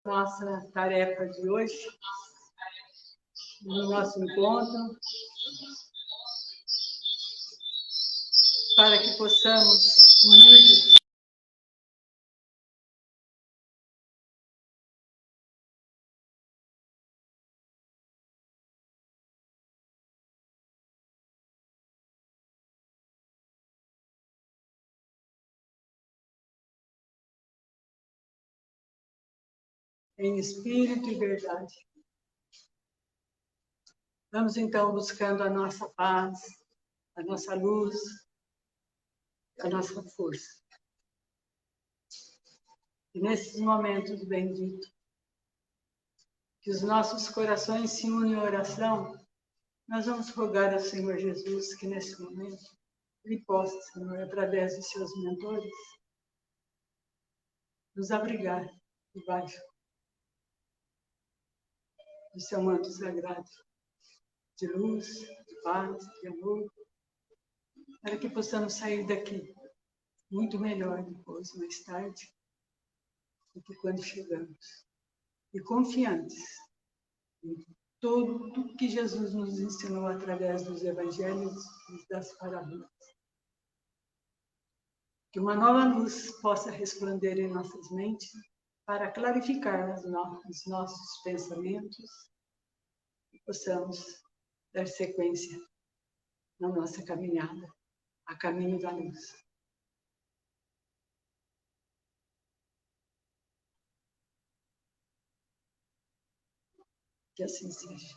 nossa tarefa de hoje, no nosso encontro, para que possamos unir em espírito e verdade. Vamos então buscando a nossa paz, a nossa luz, a nossa força. E nesses momentos benditos, que os nossos corações se unem em oração, nós vamos rogar ao Senhor Jesus que nesse momento Ele possa, Senhor, através de seus mentores, nos abrigar debaixo do seu manto sagrado, de luz, de paz, de amor, para que possamos sair daqui muito melhor depois, mais tarde, do que quando chegamos. E confiantes em tudo que Jesus nos ensinou através dos evangelhos e das parábolas. Que uma nova luz possa resplandecer em nossas mentes para clarificar os nossos pensamentos e possamos dar sequência na nossa caminhada, a caminho da luz. Que assim seja.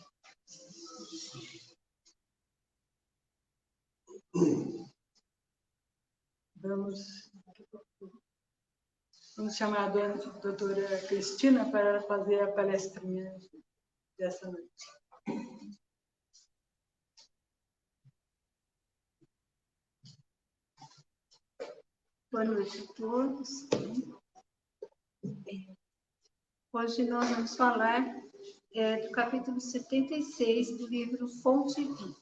Vamos chamar a doutora Cristina para fazer a palestrinha dessa noite. Boa noite a todos. Hoje nós vamos falar do capítulo 76 do livro Fonte Viva.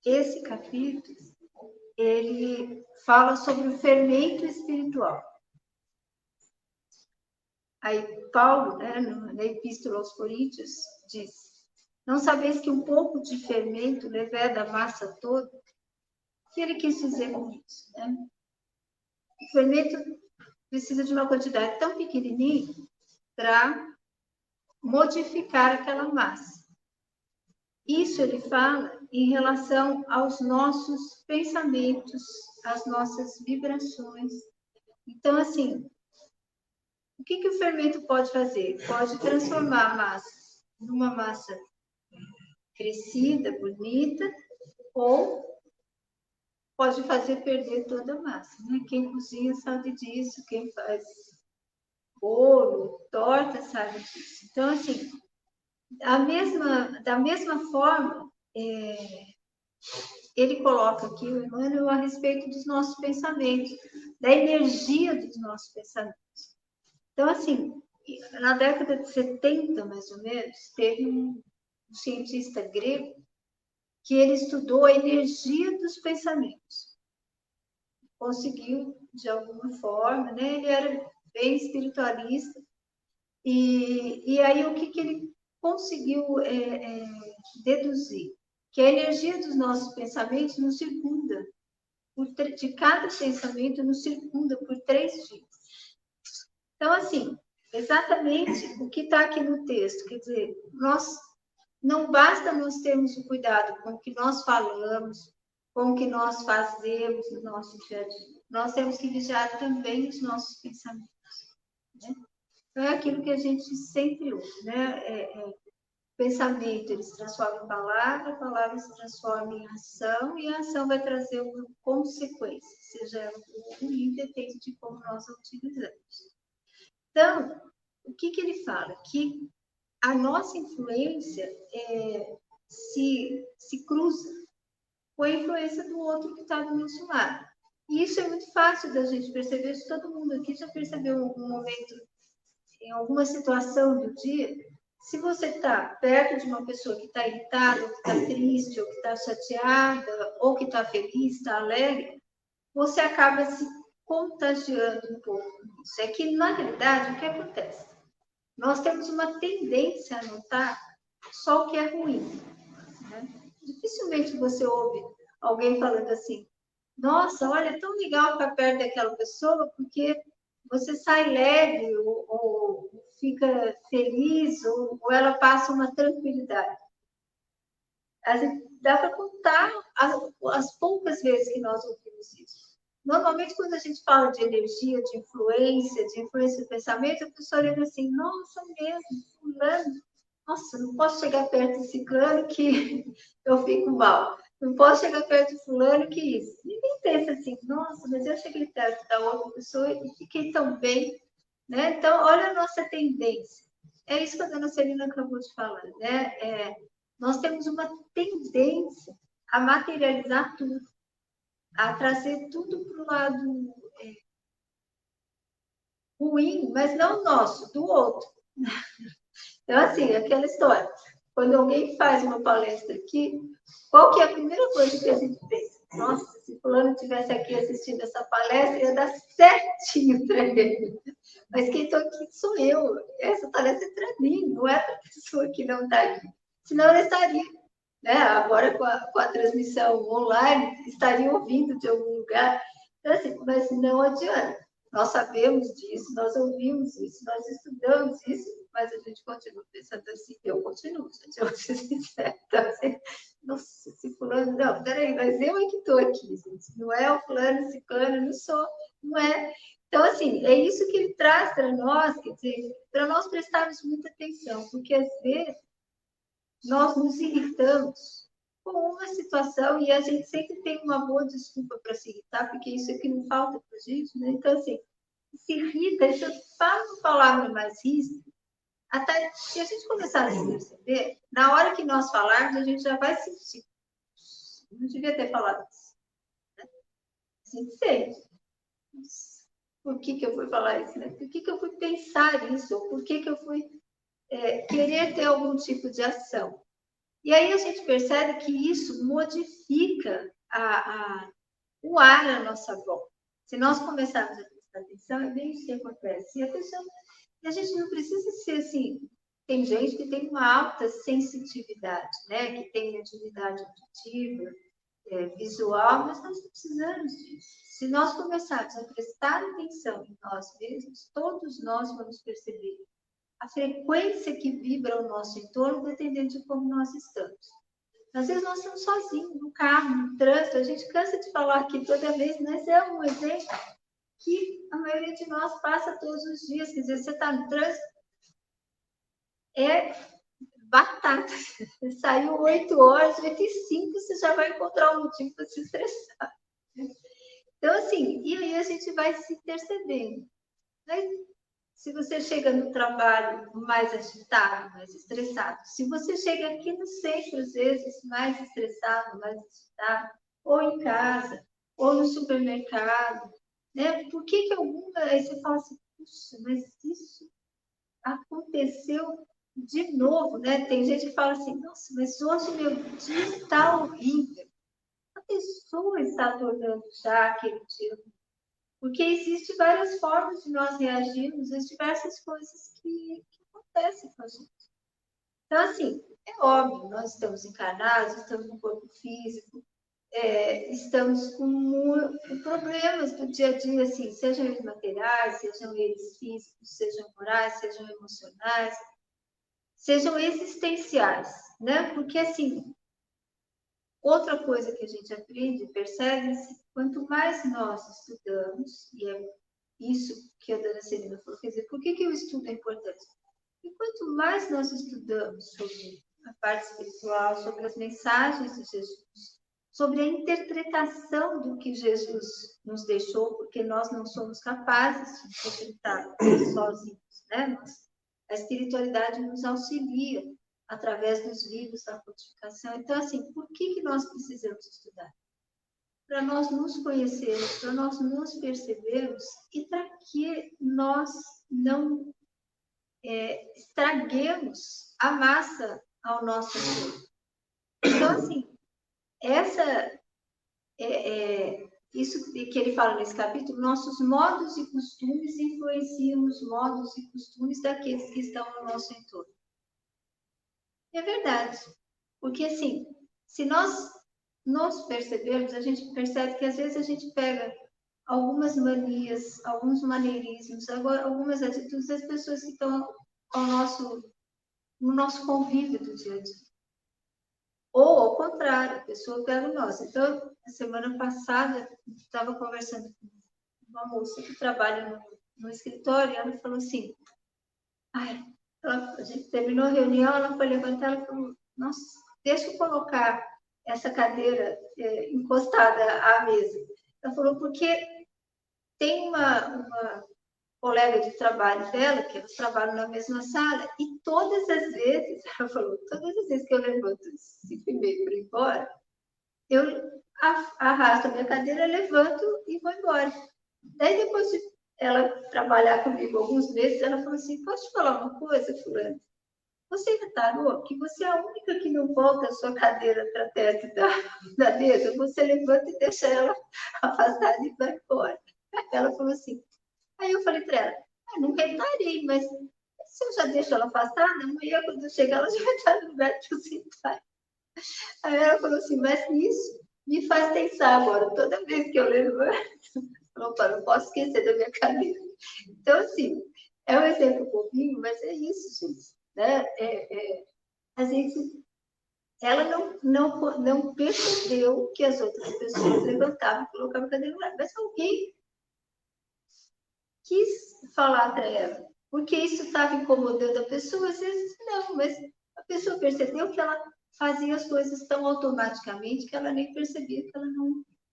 Esse capítulo, ele fala sobre o fermento espiritual. Aí Paulo, na Epístola aos Coríntios, diz: não sabeis que um pouco de fermento leveda a massa toda? O que ele quis dizer com isso? O fermento precisa de uma quantidade tão pequenininha para modificar aquela massa. Isso ele fala em relação aos nossos pensamentos, às nossas vibrações. Então, assim, o que o fermento pode fazer? Pode transformar a massa numa massa crescida, bonita, ou pode fazer perder toda a massa. Quem cozinha sabe disso, quem faz bolo, torta sabe disso. Então, assim, da mesma forma, ele coloca aqui, o Emmanuel, a respeito dos nossos pensamentos, da energia dos nossos pensamentos. Então, assim, na década de 70, mais ou menos, teve um cientista grego que ele estudou a energia dos pensamentos. Conseguiu, de alguma forma, ele era bem espiritualista, e aí o que ele conseguiu deduzir? Que a energia dos nossos pensamentos nos circunda, de cada pensamento nos circunda por 3 dias. Então, assim, exatamente o que está aqui no texto, quer dizer, não basta nós termos o cuidado com o que nós falamos, com o que nós fazemos no nosso dia a dia. Nós temos que vigiar também os nossos pensamentos. Então, é aquilo que a gente sempre ouve, pensamento, ele se transforma em palavra, a palavra se transforma em ação, e a ação vai trazer uma consequência, seja ela ruim, depende de como nós a utilizamos. Então, o que ele fala? Que a nossa influência se cruza com a influência do outro que está do nosso lado. E isso é muito fácil da gente perceber, se todo mundo aqui já percebeu em algum momento, em alguma situação do dia. Se você está perto de uma pessoa que está irritada, ou que está triste, ou que está chateada, ou que está feliz, está alegre, você acaba se contagiando um pouco isso. É que, na realidade, o que acontece? Nós temos uma tendência a notar só o que é ruim, né? Dificilmente você ouve alguém falando assim, nossa, olha, é tão legal ficar perto daquela pessoa, porque você sai leve, ou fica feliz, ou ela passa uma tranquilidade. Dá para contar as poucas vezes que nós ouvimos isso. Normalmente, quando a gente fala de energia, de influência do pensamento, a pessoa olha assim, nossa, mesmo, fulano, nossa, não posso chegar perto de ciclano que eu fico mal. Não posso chegar perto de fulano que isso. Ninguém pensa assim, nossa, mas eu cheguei perto da outra pessoa e fiquei tão bem, né? Então, olha a nossa tendência. É isso que a dona Celina acabou de falar, né? Nós temos uma tendência a materializar tudo, a trazer tudo para o lado ruim, mas não nosso, do outro. Então, assim, aquela história. Quando alguém faz uma palestra aqui, qual que é a primeira coisa que a gente pensa? Nossa, se fulano estivesse aqui assistindo essa palestra, ia dar certinho para ele. Mas quem estou aqui sou eu. Essa palestra é para mim, não é para a pessoa que não está aqui. Senão ela estaria, né? Agora com a transmissão online, estaria ouvindo de algum lugar. Então, assim, mas não adianta. Nós sabemos disso, nós ouvimos isso, nós estudamos isso, mas a gente continua pensando assim, eu continuo, gente, eu vou ser sincera. Então, assim, nossa, se fulano, não, peraí, mas eu é que estou aqui, gente, não é o fulano, esse fulano, não sou, não é. Então, assim, é isso que ele traz para nós, quer dizer, para nós prestarmos muita atenção, porque às vezes nós nos irritamos com uma situação e a gente sempre tem uma boa desculpa para se irritar, porque isso é que não falta para a gente, né? Então, assim, se irrita, se eu falo uma palavra mais ríspida, até se a gente começar a se perceber, na hora que nós falarmos, a gente já vai sentir. Não devia ter falado isso. Né? A gente sente. Por que eu fui falar isso? Né? Por que eu fui pensar isso? Ou por que eu fui querer ter algum tipo de ação? E aí a gente percebe que isso modifica o ar à nossa volta. Se nós começarmos a prestar atenção, é bem isso que acontece. E a gente não precisa ser assim. Tem gente que tem uma alta sensitividade, né? Que tem atividade auditiva, visual, mas nós não precisamos disso. Se nós começarmos a prestar atenção em nós mesmos, todos nós vamos perceber a frequência que vibra ao nosso entorno, dependendo de como nós estamos. Às vezes nós estamos sozinhos, no carro, no trânsito, a gente cansa de falar aqui toda vez, mas é um exemplo que a maioria de nós passa todos os dias. Quer dizer, você está no trânsito, é batata. Saiu 8 horas, 8h05, você já vai encontrar um motivo para se estressar. Então, assim, e aí a gente vai se percebendo. Mas, se você chega no trabalho mais agitado, mais estressado, se você chega aqui no centro, às vezes, mais estressado, mais agitado, ou em casa, ou no supermercado, né? Por que alguma... Aí você fala assim, puxa, mas isso aconteceu de novo, né? Tem gente que fala assim, nossa, mas hoje meu dia está horrível. A pessoa está tornando já aquele dia, porque existem várias formas de nós reagirmos às diversas coisas que acontecem com a gente. Então, assim, é óbvio, nós estamos encarnados, estamos no corpo físico, estamos com problemas do dia a dia, assim, sejam eles materiais, sejam eles físicos, sejam morais, sejam emocionais, sejam existenciais, né? Porque, assim, outra coisa que a gente aprende, percebe-se, quanto mais nós estudamos, e é isso que a dona Celina falou, quer dizer, por que o estudo é importante? E quanto mais nós estudamos sobre a parte espiritual, sobre as mensagens de Jesus, sobre a interpretação do que Jesus nos deixou, porque nós não somos capazes de interpretar sozinhos, né? A espiritualidade nos auxilia através dos livros da codificação. Então, assim, por que nós precisamos estudar? Para nós nos conhecermos, para nós nos percebermos e para que nós não estraguemos a massa ao nosso redor. Então, assim, isso que ele fala nesse capítulo, nossos modos e costumes influenciam os modos e costumes daqueles que estão no nosso entorno. É verdade, porque assim, se nós percebermos, a gente percebe que às vezes a gente pega algumas manias, alguns maneirismos, agora, algumas atitudes das pessoas que estão no nosso convívio do dia a dia. Ou, ao contrário, a pessoa pega o nosso. Então, a semana passada, estava conversando com uma moça que trabalha no escritório, e ela falou assim, a gente terminou a reunião, ela foi levantar, ela falou, nossa, deixa eu colocar essa cadeira encostada à mesa. Ela falou, porque tem uma colega de trabalho dela, que eles trabalham na mesma sala, e todas as vezes, ela falou, todas as vezes que eu levanto 5h30 para ir embora, eu arrasto a minha cadeira, levanto e vou embora. Daí, depois de ela trabalhar comigo alguns meses, ela falou assim, posso te falar uma coisa, fulano? Você reparou que você é a única que não volta a sua cadeira para perto da mesa? Você levanta e deixa ela afastada e vai embora. Ela falou assim, aí eu falei para ela, não reparei, mas se eu já deixo ela afastada, amanhã quando eu chegar, ela já vai estar no lugar que eu sentar. Aí ela falou assim, mas isso me faz pensar agora, toda vez que eu levanto, opa, não posso esquecer da minha cadeira. Então, assim, é um exemplo bobinho, mas é isso, gente. Né? A gente, ela não percebeu que as outras pessoas levantavam e colocavam a cadeira no lugar, mas alguém quis falar para ela, porque isso estava incomodando a pessoa, às vezes não, mas a pessoa percebeu que ela fazia as coisas tão automaticamente que ela nem percebia que ela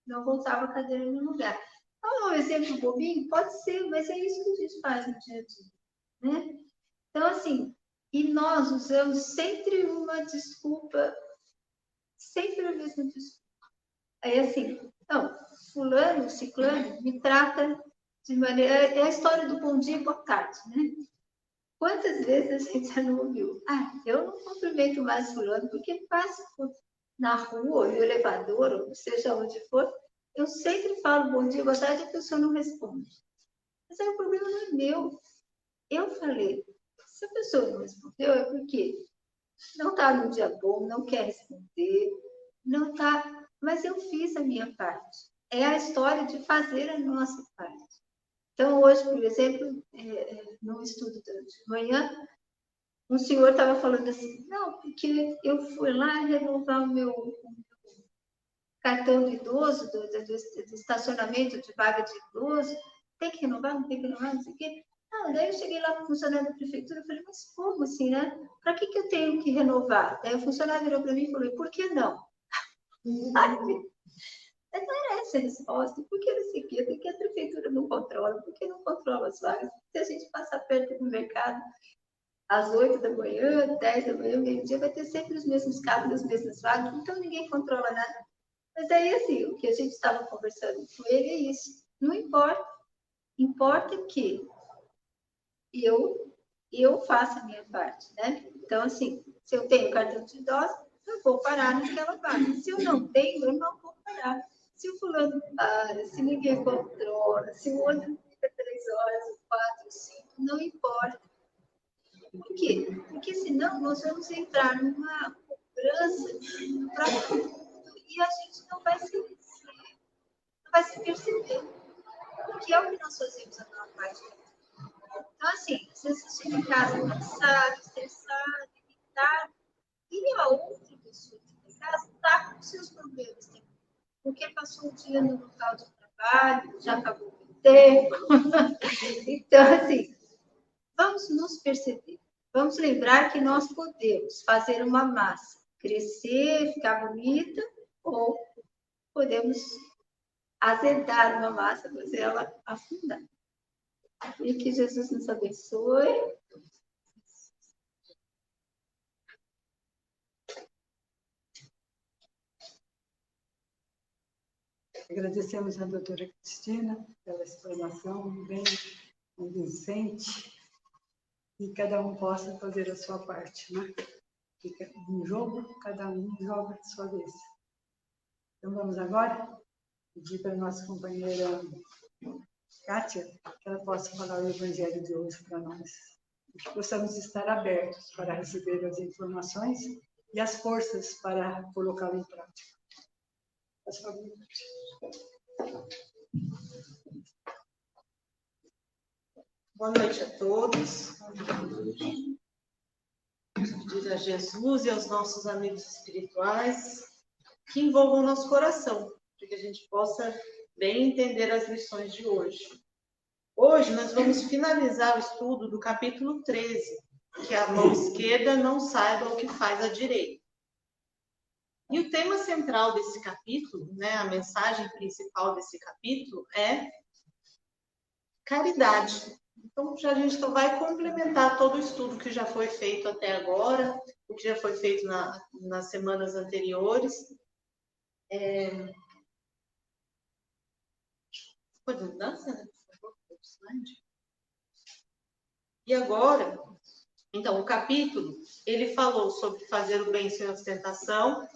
não voltava a cadeira no lugar. Então, é um exemplo bobinho? Pode ser, mas é isso que a gente faz no dia a dia. Né? Então, assim, e nós usamos sempre uma desculpa, sempre a mesma desculpa. Aí, assim, não, fulano, ciclano, me trata de maneira... É a história do bom dia e boa tarde, né? Quantas vezes a gente já não ouviu? Eu não cumprimento mais fulano, porque passo na rua, ou no elevador, ou seja onde for, eu sempre falo bom dia, boa tarde, e a pessoa não responde. Mas aí o problema não é meu. Eu falei, se a pessoa não respondeu, é porque não está num dia bom, não quer responder, não está... Mas eu fiz a minha parte. É a história de fazer a nossa parte. Então, hoje, por exemplo, no estudo de manhã, um senhor estava falando assim, não, porque eu fui lá renovar o meu cartão do idoso, do estacionamento de vaga de idoso, tem que renovar, não tem que renovar, não sei o quê. Daí eu cheguei lá para o funcionário da prefeitura e falei, mas como assim, né? Para que eu tenho que renovar? Daí o funcionário virou para mim e falou, por que não? Mas não era essa a resposta, porque não sei o quê, porque a prefeitura não controla, porque não controla as vagas. Se a gente passar perto do mercado, às 8 da manhã, 10 da manhã, meio-dia, vai ter sempre os mesmos carros, as mesmas vagas, então ninguém controla nada. Mas aí, assim, o que a gente estava conversando com ele é isso. Não importa. Importa que eu faça a minha parte, né? Então, assim, se eu tenho cartão de idosa, eu vou parar naquela vaga. Se eu não tenho, eu não vou parar. Se o fulano para, se ninguém controla, se o outro fica 3 horas, 4, 5, não importa. Por quê? Porque senão nós vamos entrar numa cobrança para tudo e a gente não vai se perceber. Porque é o que nós fazemos a maior parte. Então, assim, às vezes você chega em casa cansado, estressado, irritado, e a outra pessoa que está em casa está com seus problemas também. Porque passou o dia no local de trabalho, já acabou o tempo. Então, assim, vamos nos perceber. Vamos lembrar que nós podemos fazer uma massa crescer, ficar bonita, ou podemos azedar uma massa, fazer ela afundar. E que Jesus nos abençoe. Agradecemos a doutora Cristina pela explanação bem convincente, e cada um possa fazer a sua parte, né? Fica um jogo, cada um joga a sua vez. Então, vamos agora pedir para a nossa companheira Kátia que ela possa falar o Evangelho de hoje para nós. Que possamos estar abertos para receber as informações e as forças para colocá-lo em prática. Por favor. Boa noite a todos. Pedir a Jesus e aos nossos amigos espirituais que envolvam o nosso coração, para que a gente possa bem entender as lições de hoje. Hoje nós vamos finalizar o estudo do capítulo 13, que a mão esquerda não saiba o que faz a direita. E o tema central desse capítulo, né, a mensagem principal desse capítulo é caridade. Então, a gente vai complementar todo o estudo que já foi feito até agora, o que já foi feito nas semanas anteriores. Pode mudar, Sandra? E agora, então, o capítulo, ele falou sobre fazer o bem sem ostentação,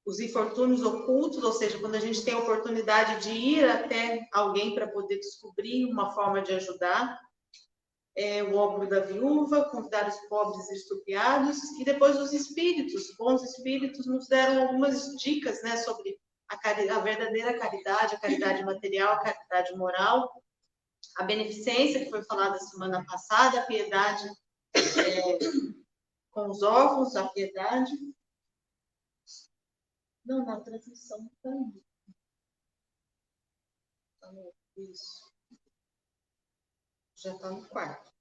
os infortúnios ocultos, ou seja, quando a gente tem a oportunidade de ir até alguém para poder descobrir uma forma de ajudar, o óbolo da viúva, convidar os pobres e estupiados, e depois os espíritos, bons espíritos, nos deram algumas dicas, né, sobre a verdadeira caridade, a caridade material, a caridade moral, a beneficência, que foi falada semana passada, a piedade com os órfãos, a piedade. Não, na transmissão não está indo. Isso. Já está no quarto.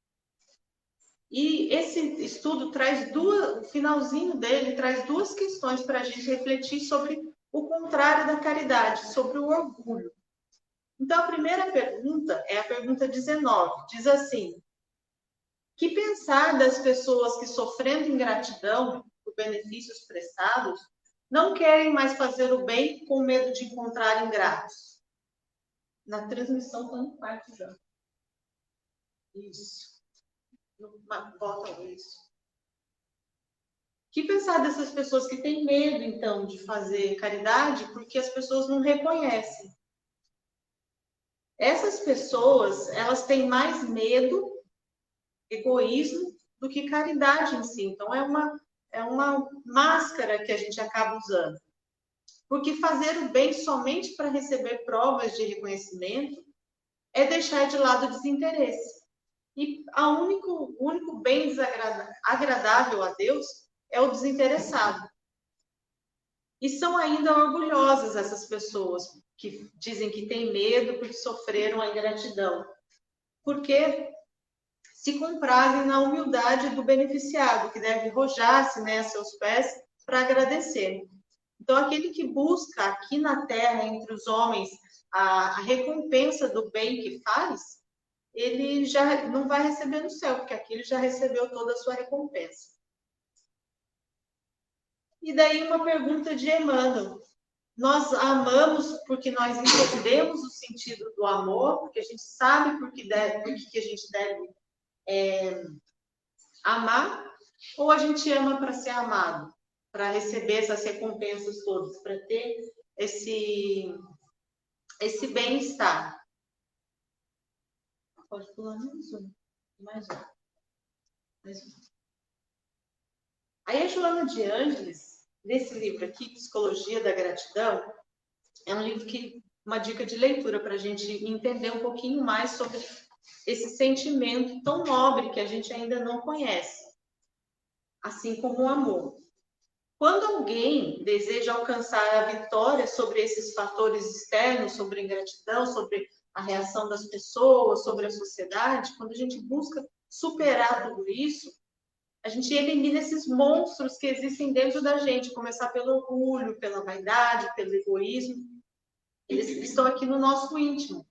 E esse estudo traz o finalzinho dele traz duas questões para a gente refletir sobre o contrário da caridade, sobre o orgulho. Então, a primeira pergunta é a pergunta 19. Diz assim: que pensar das pessoas que, sofrendo ingratidão por benefícios prestados, não querem mais fazer o bem com medo de encontrar ingratos? Na transmissão está no quarto já. Isso. Volta isso. Que pensar dessas pessoas que têm medo, então, de fazer caridade porque as pessoas não reconhecem? Essas pessoas, elas têm mais medo, egoísmo, do que caridade em si. Então, é uma máscara que a gente acaba usando. Porque fazer o bem somente para receber provas de reconhecimento é deixar de lado o desinteresse. E o único bem agradável a Deus é o desinteressado. E são ainda orgulhosas essas pessoas que dizem que têm medo porque sofreram a ingratidão. Porque se comprazem na humildade do beneficiado, que deve rojar-se, né, a seus pés para agradecer. Então, aquele que busca aqui na terra, entre os homens, a recompensa do bem que faz, ele já não vai receber no céu, porque aqui ele já recebeu toda a sua recompensa. E daí uma pergunta de Emmanuel. Nós amamos porque nós entendemos o sentido do amor, porque a gente sabe por que a gente deve amar, ou a gente ama para ser amado, para receber essas recompensas todas, para ter esse bem-estar? Pode pular mais um. Mais um. Aí a Joana de Ângeles, nesse livro aqui, Psicologia da Gratidão, é um livro uma dica de leitura para a gente entender um pouquinho mais sobre esse sentimento tão nobre que a gente ainda não conhece, assim como o amor. Quando alguém deseja alcançar a vitória sobre esses fatores externos, sobre a ingratidão, sobre a reação das pessoas, sobre a sociedade, quando a gente busca superar tudo isso, a gente elimina esses monstros que existem dentro da gente, começar pelo orgulho, pela vaidade, pelo egoísmo. Eles estão aqui no nosso íntimo.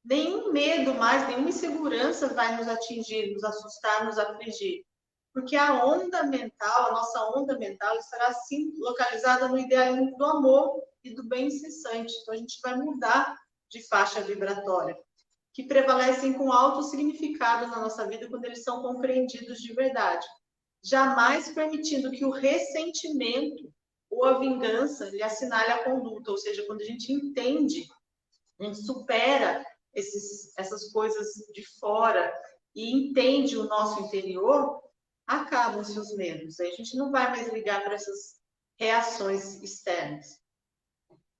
Nenhum medo mais, nenhuma insegurança vai nos atingir, nos assustar, nos afligir. Porque a nossa onda mental, estará assim localizada no idealismo do amor e do bem incessante. Então a gente vai mudar de faixa vibratória, que prevalecem com alto significado na nossa vida quando eles são compreendidos de verdade. Jamais permitindo que o ressentimento ou a vingança lhe assinale a conduta, ou seja, quando a gente entende, a gente supera essas coisas de fora e entende o nosso interior, acabam-se os medos. Aí a gente não vai mais ligar para essas reações externas.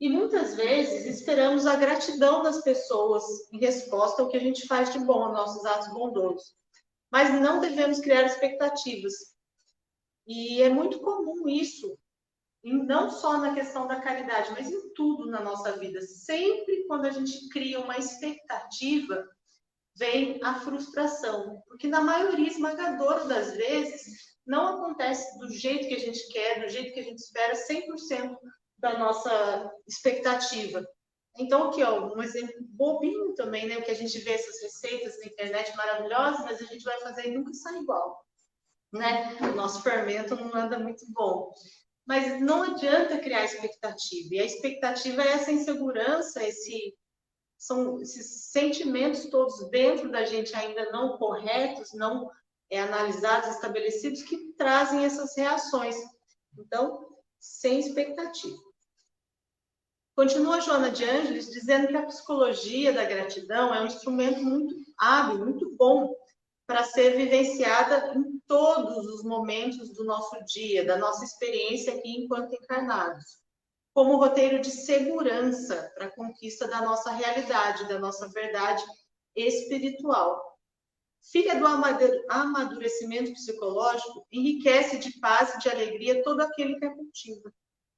E muitas vezes esperamos a gratidão das pessoas em resposta ao que a gente faz de bom, aos nossos atos bondosos. Mas não devemos criar expectativas. E é muito comum isso, não só na questão da caridade, mas em tudo na nossa vida. Sempre quando a gente cria uma expectativa, vem a frustração. Porque na maioria esmagadora das vezes, não acontece do jeito que a gente quer, do jeito que a gente espera, 100% da nossa expectativa. Então, aqui, ó, um exemplo bobinho também, né? O que a gente vê essas receitas na internet maravilhosas, mas a gente vai fazer e nunca sai igual, né? O nosso fermento não anda muito bom. Mas não adianta criar expectativa. E a expectativa é essa insegurança, são esses sentimentos todos dentro da gente ainda não corretos, não analisados, estabelecidos, que trazem essas reações. Então, sem expectativa. Continua Joana de Ângeles dizendo que a psicologia da gratidão é um instrumento muito hábil, muito bom para ser vivenciada em todos os momentos do nosso dia, da nossa experiência aqui enquanto encarnados, como roteiro de segurança para a conquista da nossa realidade, da nossa verdade espiritual. Filha do amadurecimento psicológico, enriquece de paz e de alegria todo aquele que a cultiva.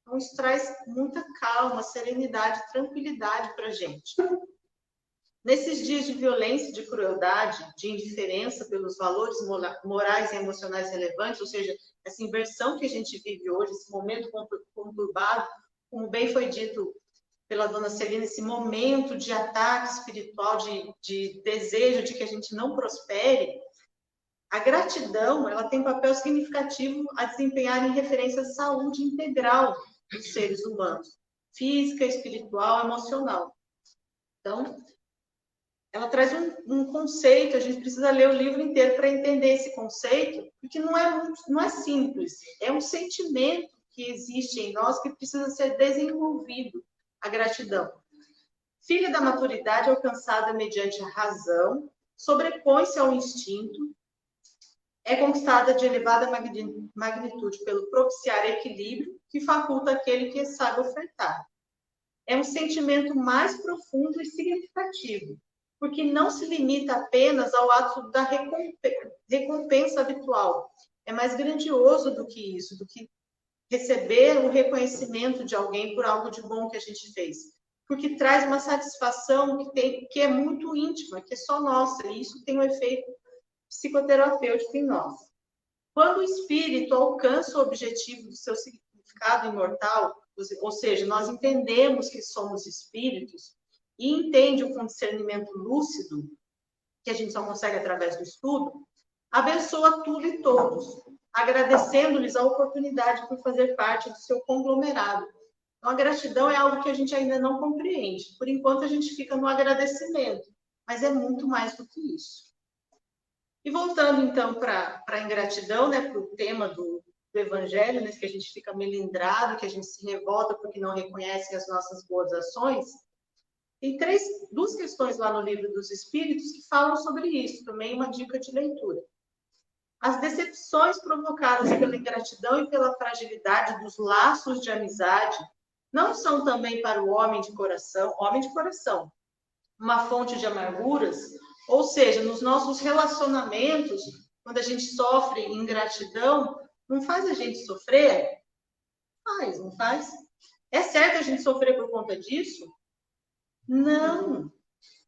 Então, isso traz muita calma, serenidade, tranquilidade para a gente. Nesses dias de violência, de crueldade, de indiferença pelos valores morais e emocionais relevantes, ou seja, essa inversão que a gente vive hoje, esse momento conturbado, como bem foi dito pela dona Celina, esse momento de ataque espiritual, de desejo de que a gente não prospere, a gratidão, ela tem um papel significativo a desempenhar em referência à saúde integral dos seres humanos, física, espiritual, emocional. Então, ela traz um conceito, a gente precisa ler o livro inteiro para entender esse conceito, porque não é simples, é um sentimento que existe em nós que precisa ser desenvolvido, a gratidão. Filha da maturidade alcançada mediante a razão, sobrepõe-se ao instinto, é conquistada de elevada magnitude pelo propiciar equilíbrio que faculta aquele que sabe ofertar. É um sentimento mais profundo e significativo, porque não se limita apenas ao ato da recompensa habitual. É mais grandioso do que isso, do que receber o reconhecimento de alguém por algo de bom que a gente fez. Porque traz uma satisfação que é muito íntima, que é só nossa, e isso tem um efeito psicoterapêutico em nós. Quando o espírito alcança o objetivo do seu significado imortal, ou seja, nós entendemos que somos espíritos e entende com discernimento lúcido, que a gente só consegue através do estudo, abençoa tudo e todos, agradecendo-lhes a oportunidade por fazer parte do seu conglomerado. Então, a gratidão é algo que a gente ainda não compreende. Por enquanto, a gente fica no agradecimento, mas é muito mais do que isso. E voltando, então, para a ingratidão, né, para o tema do Evangelho, né, que a gente fica melindrado, que a gente se revolta porque não reconhece as nossas boas ações, tem duas questões lá no Livro dos Espíritos que falam sobre isso, também uma dica de leitura. As decepções provocadas pela ingratidão e pela fragilidade dos laços de amizade não são também para o homem de coração, uma fonte de amarguras? Ou seja, nos nossos relacionamentos, quando a gente sofre ingratidão, não faz a gente sofrer? Faz, não faz? É certo a gente sofrer por conta disso? Não,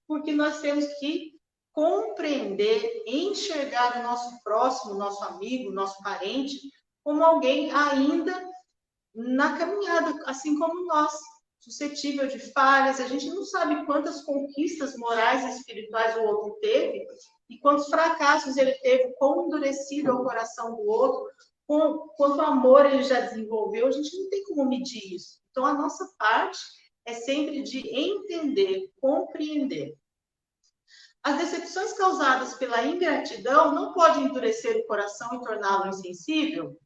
porque nós temos que compreender, enxergar o nosso próximo, nosso amigo, nosso parente, como alguém ainda na caminhada, assim como nós, suscetível de falhas. A gente não sabe quantas conquistas morais e espirituais o outro teve e quantos fracassos ele teve, quão endurecido é o coração do outro, quanto amor ele já desenvolveu. A gente não tem como medir isso. Então, a nossa parte é sempre de entender, compreender. As decepções causadas pela ingratidão não podem endurecer o coração e torná-lo insensível?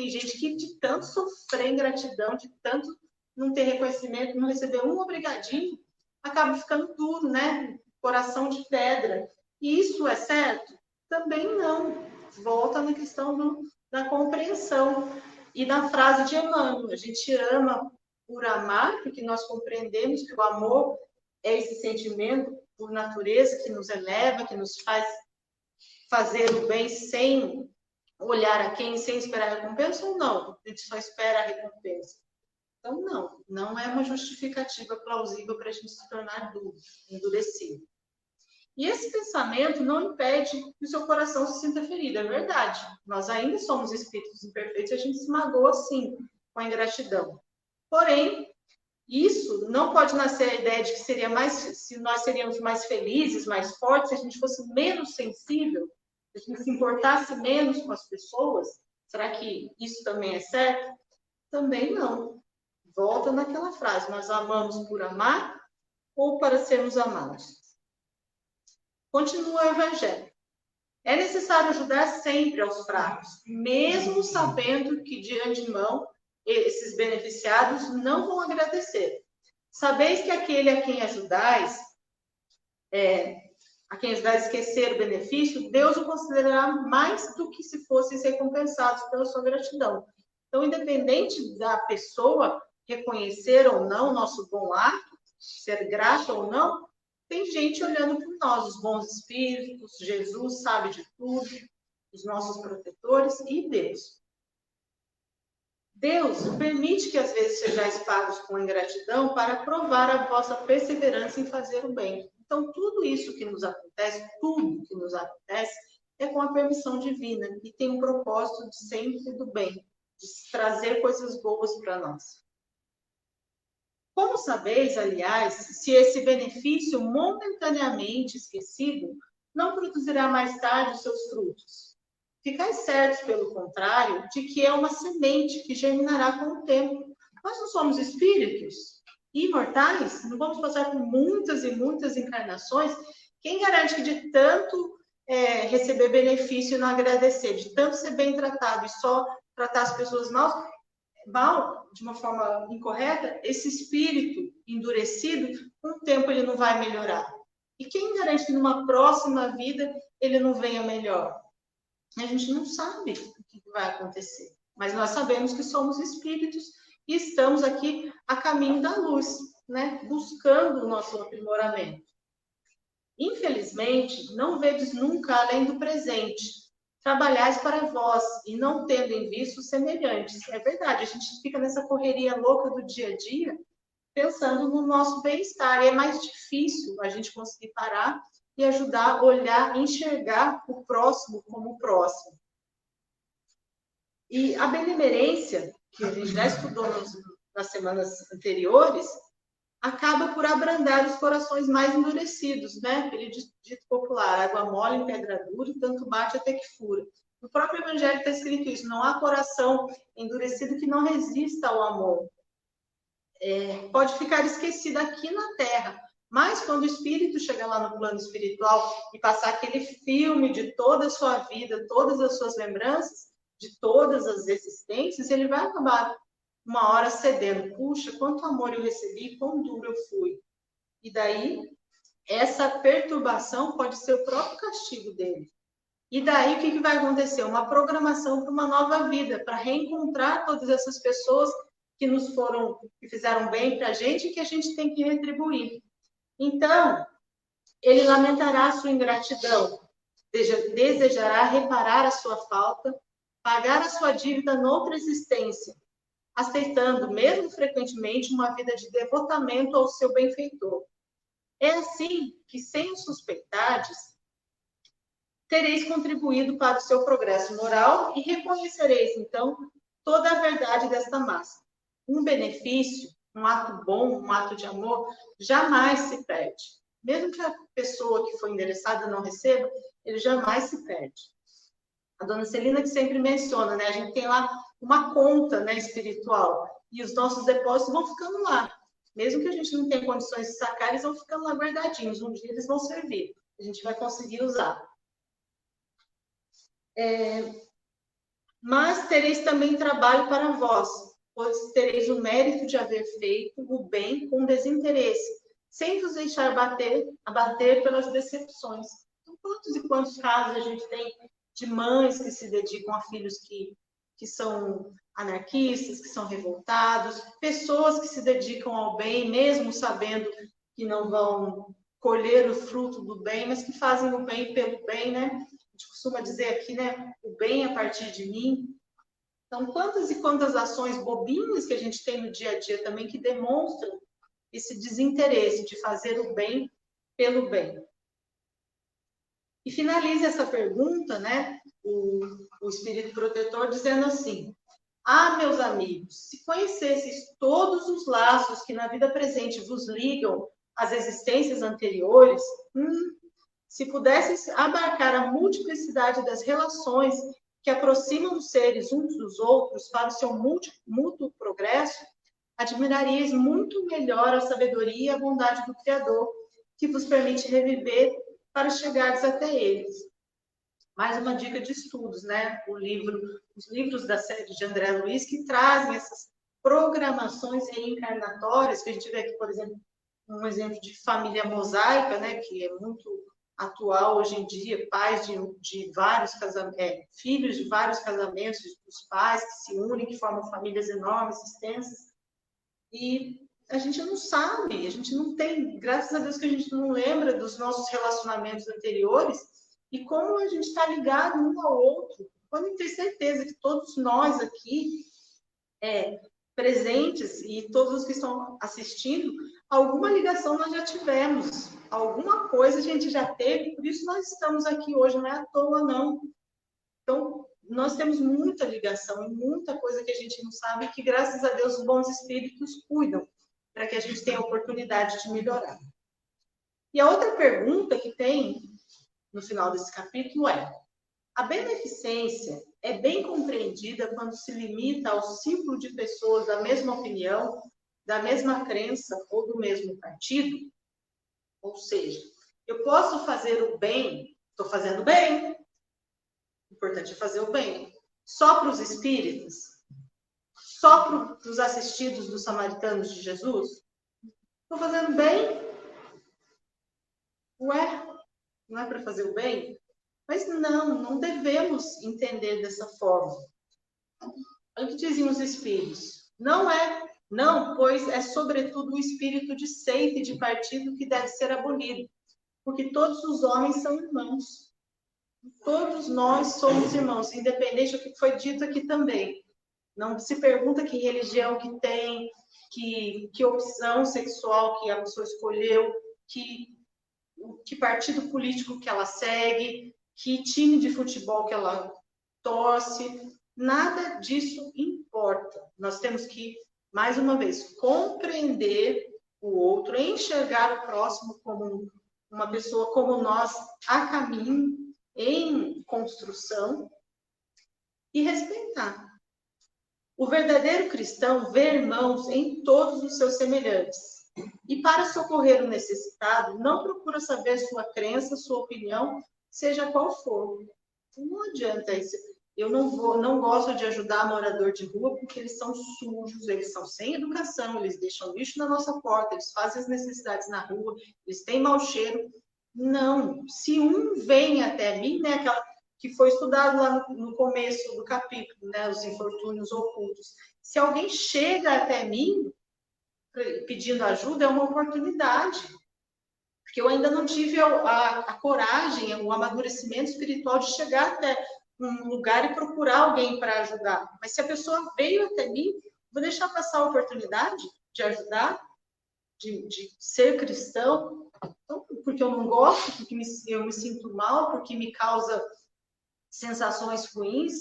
Tem gente que de tanto sofrer ingratidão, de tanto não ter reconhecimento, não receber um obrigadinho, acaba ficando duro, né? Coração de pedra. E isso é certo? Também não. Volta na questão da compreensão. E na frase de Emmanuel, a gente ama por amar, porque nós compreendemos que o amor é esse sentimento por natureza que nos eleva, que nos faz fazer o bem sem olhar a quem, sem esperar a recompensa, ou não? A gente só espera a recompensa. Então, não é uma justificativa plausível para a gente se tornar duro, endurecido. E esse pensamento não impede que o seu coração se sinta ferido, é verdade. Nós ainda somos espíritos imperfeitos e a gente se magoa, sim, com a ingratidão. Porém, isso não pode nascer a ideia de que se nós seríamos mais felizes, mais fortes, se a gente fosse menos sensível, se a gente se importasse menos com as pessoas. Será que isso também é certo? Também não. Volta naquela frase, nós amamos por amar ou para sermos amados? Continua o Evangelho. É necessário ajudar sempre aos fracos, mesmo sabendo que de antemão esses beneficiados não vão agradecer. Sabeis que aquele a quem ajudais esquecer o benefício, Deus o considerará mais do que se fossem recompensados pela sua gratidão. Então, independente da pessoa reconhecer ou não o nosso bom ato, ser grata ou não, tem gente olhando por nós, os bons espíritos, Jesus sabe de tudo, os nossos protetores e Deus. Deus permite que às vezes sejais pagos com ingratidão para provar a vossa perseverança em fazer o bem. Então, tudo que nos acontece é com a permissão divina e tem um propósito de sempre do bem, de trazer coisas boas para nós. Como sabeis, aliás, se esse benefício momentaneamente esquecido não produzirá mais tarde os seus frutos? Ficais certos, pelo contrário, de que é uma semente que germinará com o tempo. Nós não somos espíritos imortais? Não vamos passar por muitas e muitas encarnações? Quem garante que de tanto receber benefício e não agradecer, de tanto ser bem tratado e só tratar as pessoas mal, de uma forma incorreta, esse espírito endurecido, com o tempo ele não vai melhorar? E quem garante que numa próxima vida ele não venha melhor? A gente não sabe o que vai acontecer, mas nós sabemos que somos espíritos e estamos aqui a caminho da luz, né? Buscando o nosso aprimoramento. Infelizmente, não vedes nunca além do presente. Trabalhais para vós e não tendo em vista os semelhantes. É verdade, a gente fica nessa correria louca do dia a dia, pensando no nosso bem-estar. E é mais difícil a gente conseguir parar e ajudar, olhar, enxergar o próximo como o próximo. E a benemerência, que a gente já estudou nas semanas anteriores, acaba por abrandar os corações mais endurecidos, né? Aquele dito popular, água mole em pedra dura, tanto bate até que fura. No próprio Evangelho está escrito isso, não há coração endurecido que não resista ao amor. Pode ficar esquecido aqui na Terra, mas quando o espírito chegar lá no plano espiritual e passar aquele filme de toda a sua vida, todas as suas lembranças, de todas as existências, ele vai acabar uma hora cedendo. Puxa, quanto amor eu recebi, quão duro eu fui. E daí, essa perturbação pode ser o próprio castigo dele. E daí, o que vai acontecer? Uma programação para uma nova vida, para reencontrar todas essas pessoas que fizeram bem para a gente e que a gente tem que retribuir. Então, ele lamentará a sua ingratidão, desejará reparar a sua falta, pagar a sua dívida noutra existência, aceitando, mesmo frequentemente, uma vida de devotamento ao seu benfeitor. É assim que, sem o suspeitardes, tereis contribuído para o seu progresso moral e reconhecereis, então, toda a verdade desta máxima. Um benefício, um ato bom, um ato de amor, jamais se perde. Mesmo que a pessoa que foi endereçada não receba, ele jamais se perde. A dona Celina que sempre menciona, né? A gente tem lá uma conta, né, espiritual, e os nossos depósitos vão ficando lá. Mesmo que a gente não tenha condições de sacar, eles vão ficando lá guardadinhos. Um dia eles vão servir. A gente vai conseguir usar. Mas tereis também trabalho para vós, pois tereis o mérito de haver feito o bem com desinteresse, sem vos deixar abater pelas decepções. Então, quantos e quantos casos a gente tem de mães que se dedicam a filhos que são anarquistas, que são revoltados, pessoas que se dedicam ao bem, mesmo sabendo que não vão colher o fruto do bem, mas que fazem o bem pelo bem, né? A gente costuma dizer aqui, né? O bem a partir de mim. Então, quantas e quantas ações bobinhas que a gente tem no dia a dia também que demonstram esse desinteresse de fazer o bem pelo bem. E finaliza essa pergunta, né? O Espírito Protetor dizendo assim: ah, meus amigos, se conhecesseis todos os laços que na vida presente vos ligam às existências anteriores, se pudesseis abarcar a multiplicidade das relações que aproximam os seres uns dos outros para o seu mútuo progresso, admiraríeis muito melhor a sabedoria e a bondade do Criador, que vos permite reviver para chegares até eles. Mais uma dica de estudos, né? Os livros da série de André Luiz, que trazem essas programações reencarnatórias, que a gente vê aqui, por exemplo, um exemplo de família mosaica, né? Que é muito atual hoje em dia, pais de vários casamentos, filhos de vários casamentos, dos pais que se unem, que formam famílias enormes, extensas, e a gente não sabe, a gente não tem, graças a Deus que a gente não lembra dos nossos relacionamentos anteriores e como a gente está ligado um ao outro. Podem ter certeza que todos nós aqui, presentes e todos os que estão assistindo, alguma ligação nós já tivemos, alguma coisa a gente já teve, por isso nós estamos aqui hoje, não é à toa, não. Então, nós temos muita ligação e muita coisa que a gente não sabe que, graças a Deus, os bons espíritos cuidam para que a gente tenha a oportunidade de melhorar. E a outra pergunta que tem no final desse capítulo é: a beneficência é bem compreendida quando se limita ao círculo de pessoas da mesma opinião, da mesma crença ou do mesmo partido? Ou seja, eu posso fazer o bem, estou fazendo bem, o importante é fazer o bem, só para os espíritas? Só para os assistidos dos samaritanos de Jesus? Estou fazendo bem? Ué, não é para fazer o bem? Mas não devemos entender dessa forma. Olha o que diziam os espíritos. Não, pois é sobretudo o espírito de seita e de partido que deve ser abolido, porque todos os homens são irmãos. Todos nós somos irmãos, independente do que foi dito aqui também. Não se pergunta que religião que tem, que opção sexual que a pessoa escolheu, que partido político que ela segue, que time de futebol que ela torce. Nada disso importa. Nós temos que, mais uma vez, compreender o outro, enxergar o próximo como uma pessoa como nós, a caminho, em construção, e respeitar. O verdadeiro cristão vê irmãos em todos os seus semelhantes. E para socorrer o necessitado, não procura saber sua crença, sua opinião, seja qual for. Não adianta isso. Eu não gosto de ajudar morador de rua porque eles são sujos, eles são sem educação, eles deixam lixo na nossa porta, eles fazem as necessidades na rua, eles têm mau cheiro. Não. Se um vem até mim, né, aquela que foi estudado lá no começo do capítulo, né, os infortúnios ocultos. Se alguém chega até mim pedindo ajuda, é uma oportunidade. Porque eu ainda não tive a coragem, o amadurecimento espiritual de chegar até um lugar e procurar alguém para ajudar. Mas se a pessoa veio até mim, vou deixar passar a oportunidade de ajudar, de ser cristão, então, porque eu não gosto, porque eu me sinto mal, porque me causa sensações ruins.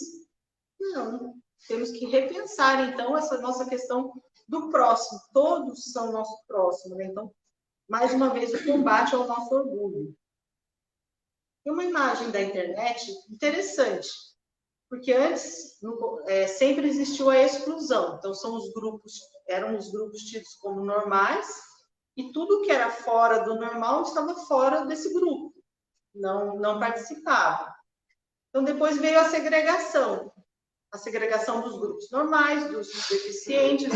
Não, temos que repensar, então, essa nossa questão do próximo. Todos são nosso próximo, né? Então, mais uma vez, o combate ao nosso orgulho. Tem uma imagem da internet interessante, porque antes sempre existiu a exclusão. Então, eram os grupos tidos como normais, e tudo que era fora do normal estava fora desse grupo, não participava. Então, depois veio a segregação. a segregação dos grupos normais, dos deficientes,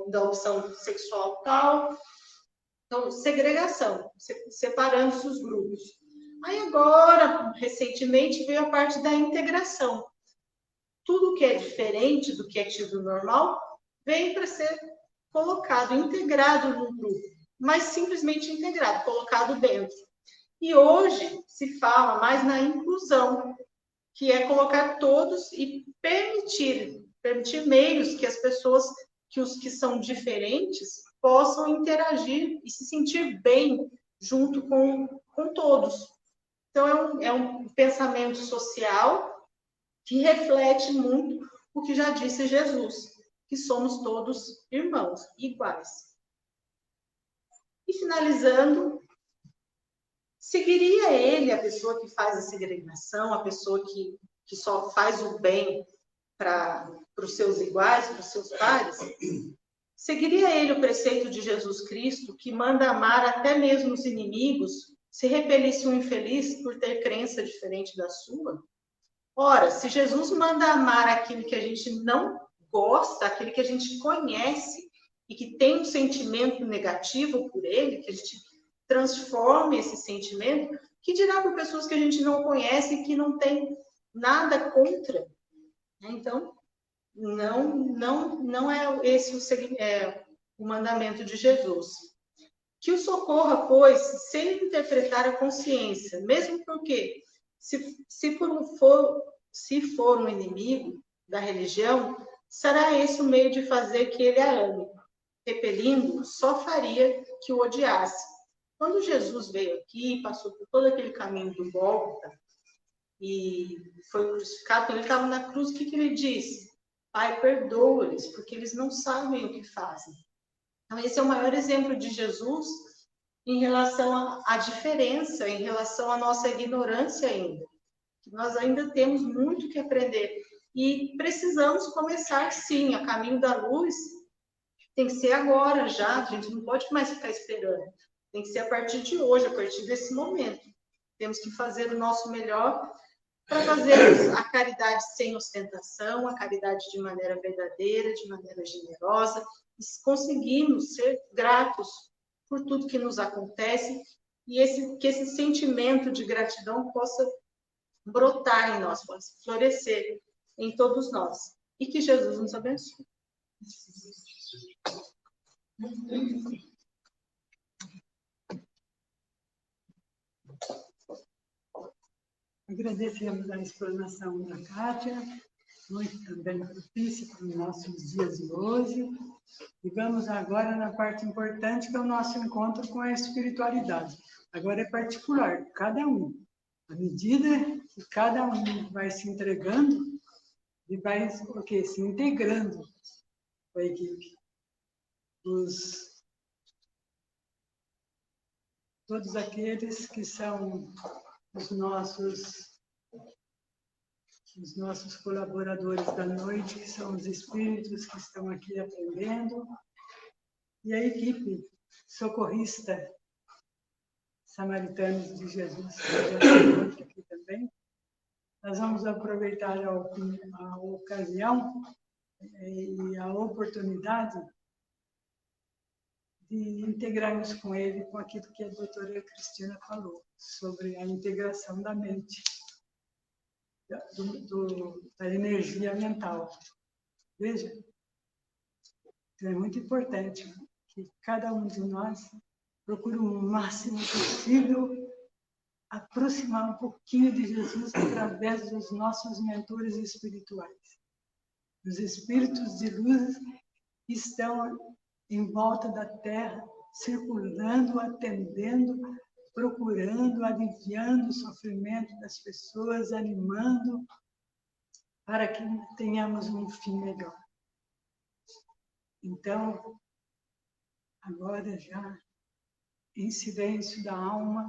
da opção sexual tal. Então, segregação, separando-se os grupos. Aí agora, recentemente, veio a parte da integração. Tudo que é diferente do que é tido normal vem para ser colocado, integrado no grupo, mas simplesmente integrado, colocado dentro. E hoje se fala mais na inclusão, que é colocar todos e permitir meios que as pessoas, que os que são diferentes, possam interagir e se sentir bem junto com todos. Então, é um pensamento social que reflete muito o que já disse Jesus, que somos todos irmãos, iguais. E finalizando, seguiria ele, a pessoa que faz a segregação, a pessoa que só faz o bem para os seus iguais, para os seus pares? Seguiria ele o preceito de Jesus Cristo, que manda amar até mesmo os inimigos, se repelisse um infeliz por ter crença diferente da sua? Ora, se Jesus manda amar aquilo que a gente não gosta, aquele que a gente conhece e que tem um sentimento negativo por ele, que a gente transforme esse sentimento, que dirá por pessoas que a gente não conhece e que não tem nada contra? Então, não é esse o mandamento de Jesus. Que o socorra, pois, sem interpretar a consciência, mesmo porque, se for um inimigo da religião, será esse o meio de fazer que ele a ame. Repelindo, só faria que o odiasse. Quando Jesus veio aqui, passou por todo aquele caminho do Gólgota e foi crucificado, quando ele estava na cruz, o que ele disse? Pai, perdoa-lhes, porque eles não sabem o que fazem. Então, esse é o maior exemplo de Jesus em relação à diferença, em relação à nossa ignorância ainda. Nós ainda temos muito que aprender e precisamos começar, sim, a caminho da luz. Tem que ser agora, já. A gente não pode mais ficar esperando. Tem que ser a partir de hoje, a partir desse momento. Temos que fazer o nosso melhor para fazermos a caridade sem ostentação, a caridade de maneira verdadeira, de maneira generosa, e conseguirmos ser gratos por tudo que nos acontece e que esse sentimento de gratidão possa brotar em nós, possa florescer em todos nós. E que Jesus nos abençoe. Agradecemos a explanação da Kátia, muito também propícia para os nossos dias de hoje. E vamos agora na parte importante, que é o nosso encontro com a espiritualidade. Agora é particular, cada um. À medida que cada um vai se entregando e vai se integrando com a equipe. Todos aqueles que são os nossos colaboradores da noite, que são os espíritos que estão aqui aprendendo, e a equipe socorrista Samaritanos de Jesus, que já se encontra aqui também. Nós vamos aproveitar a ocasião e a oportunidade de integrarmos com ele com aquilo que a doutora Cristina falou, sobre a integração da mente, da energia mental. Veja, então é muito importante que cada um de nós procure o máximo possível aproximar um pouquinho de Jesus através dos nossos mentores espirituais. Os espíritos de luz estão em volta da Terra, circulando, atendendo, procurando, aliviando o sofrimento das pessoas, animando, para que tenhamos um fim melhor. Então, agora já, em silêncio da alma,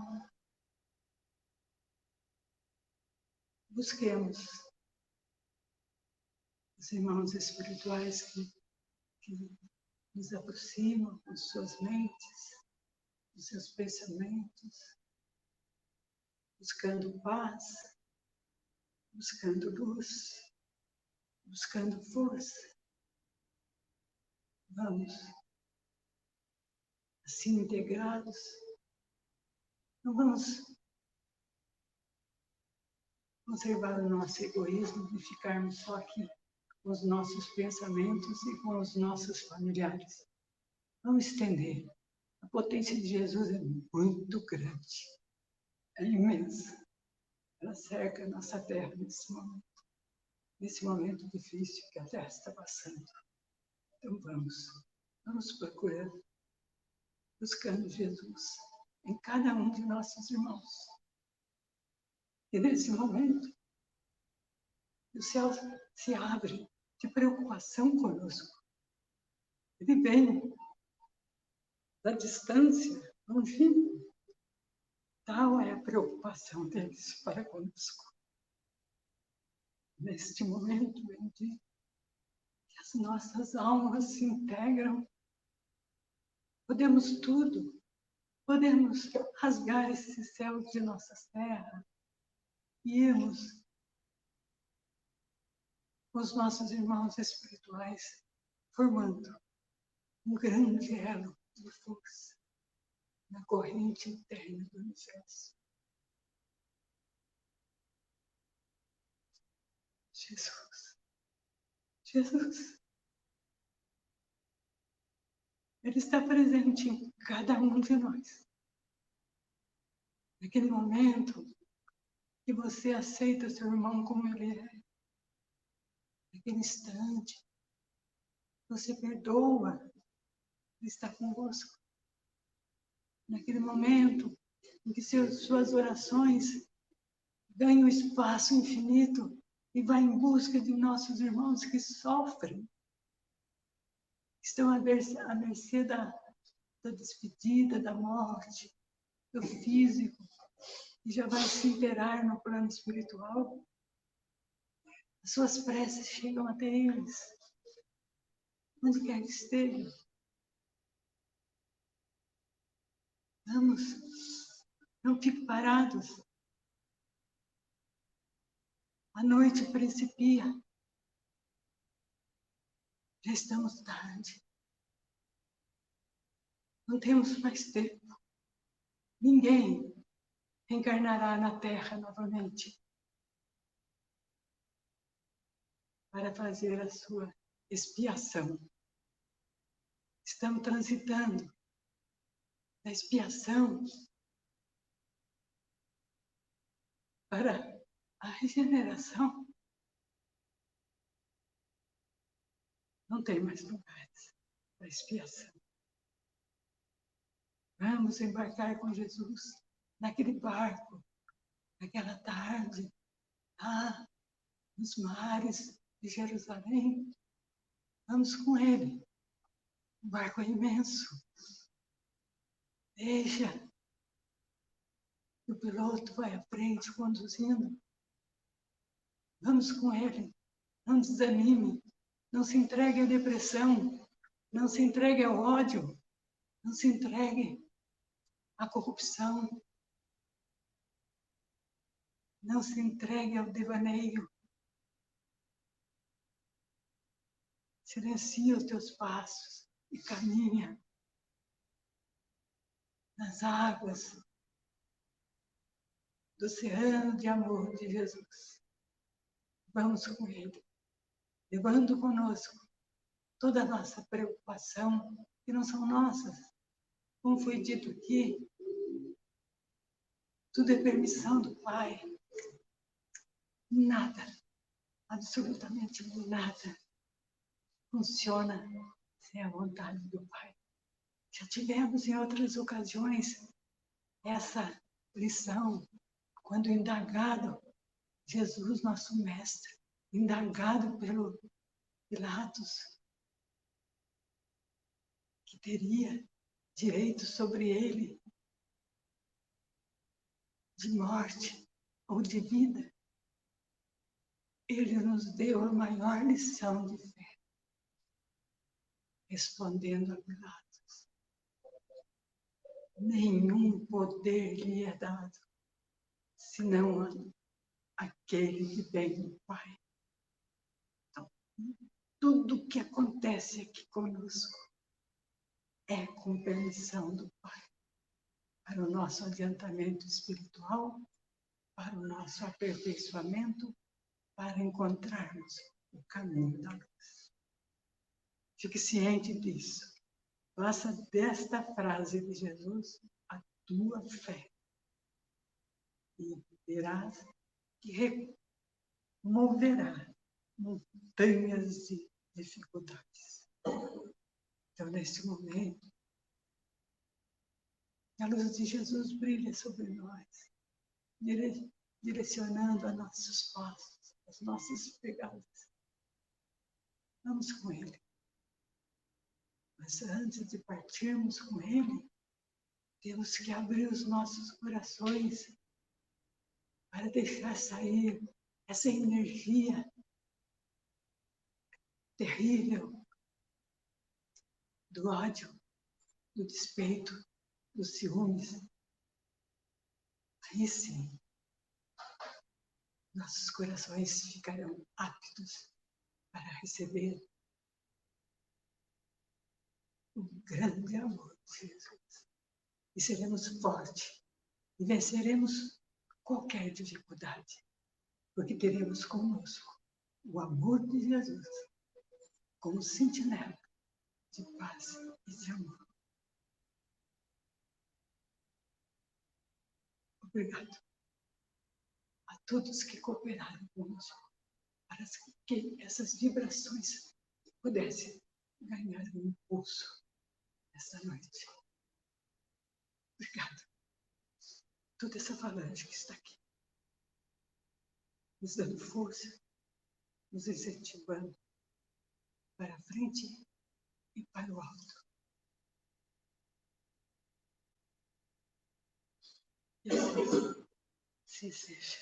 busquemos os irmãos espirituais que nos aproximam com suas mentes, com seus pensamentos, buscando paz, buscando luz, buscando força. Vamos, assim integrados, não vamos conservar o nosso egoísmo de ficarmos só aqui com os nossos pensamentos e com os nossos familiares. Vamos estender. A potência de Jesus é muito grande, é imensa. Ela cerca a nossa terra nesse momento difícil que a terra está passando. Então vamos procurando, buscando Jesus em cada um de nossos irmãos. E nesse momento, o céu se abre de preocupação conosco. Ele vem da distância, longinho. Tal é a preocupação deles para conosco. Neste momento bendito, que as nossas almas se integram, podemos tudo, podemos rasgar esse céu de nossas terras e irmos com os nossos irmãos espirituais, formando um grande elo de força na corrente interna do universo. Jesus, Ele está presente em cada um de nós. Naquele momento que você aceita seu irmão como ele é, naquele instante, você perdoa, Ele está convosco. Naquele momento em que suas orações ganham espaço infinito e vai em busca de nossos irmãos que sofrem, estão à mercê da despedida, da morte, do físico, e já vai se inteirar no plano espiritual. As suas preces chegam até eles, onde quer que estejam. Vamos, não fique parados. A noite principia. Já estamos tarde. Não temos mais tempo. Ninguém reencarnará na Terra novamente para fazer a sua expiação. Estamos transitando da expiação para a regeneração. Não tem mais lugares para expiação. Vamos embarcar com Jesus naquele barco, naquela tarde, lá nos mares de Jerusalém. Vamos com Ele. O barco é imenso. Deixa que o piloto vai à frente conduzindo. Vamos com Ele. Não desanime. Não se entregue à depressão. Não se entregue ao ódio. Não se entregue à corrupção. Não se entregue ao devaneio. Silencia os teus passos e caminha nas águas do oceano de amor de Jesus. Vamos com Ele, levando conosco toda a nossa preocupação, que não são nossas. Como foi dito aqui, tudo é permissão do Pai. Nada, absolutamente nada, funciona sem a vontade do Pai. Já tivemos em outras ocasiões essa lição, quando indagado, Jesus, nosso mestre, indagado pelo Pilatos, que teria direito sobre ele de morte ou de vida, ele nos deu a maior lição de fé, respondendo a Pilatos: nenhum poder lhe é dado, senão aquele que vem do Pai. Então, tudo o que acontece aqui conosco é com permissão do Pai, para o nosso adiantamento espiritual, para o nosso aperfeiçoamento, para encontrarmos o caminho da luz. Fique ciente disso. Faça desta frase de Jesus a tua fé. E verás que removerá montanhas de dificuldades. Então, neste momento, a luz de Jesus brilha sobre nós, direcionando a nossos passos, as nossas pegadas. Vamos com Ele. Mas antes de partirmos com Ele, temos que abrir os nossos corações para deixar sair essa energia terrível do ódio, do despeito, dos ciúmes. Aí sim, nossos corações ficarão aptos para receber o grande amor de Jesus. E seremos fortes e venceremos qualquer dificuldade, porque teremos conosco o amor de Jesus como sentinela de paz e de amor. Obrigado a todos que cooperaram conosco para que essas vibrações pudessem ganhar um impulso esta noite. Obrigado. Toda essa falange que está aqui, nos dando força, nos incentivando para a frente e para o alto. E assim seja.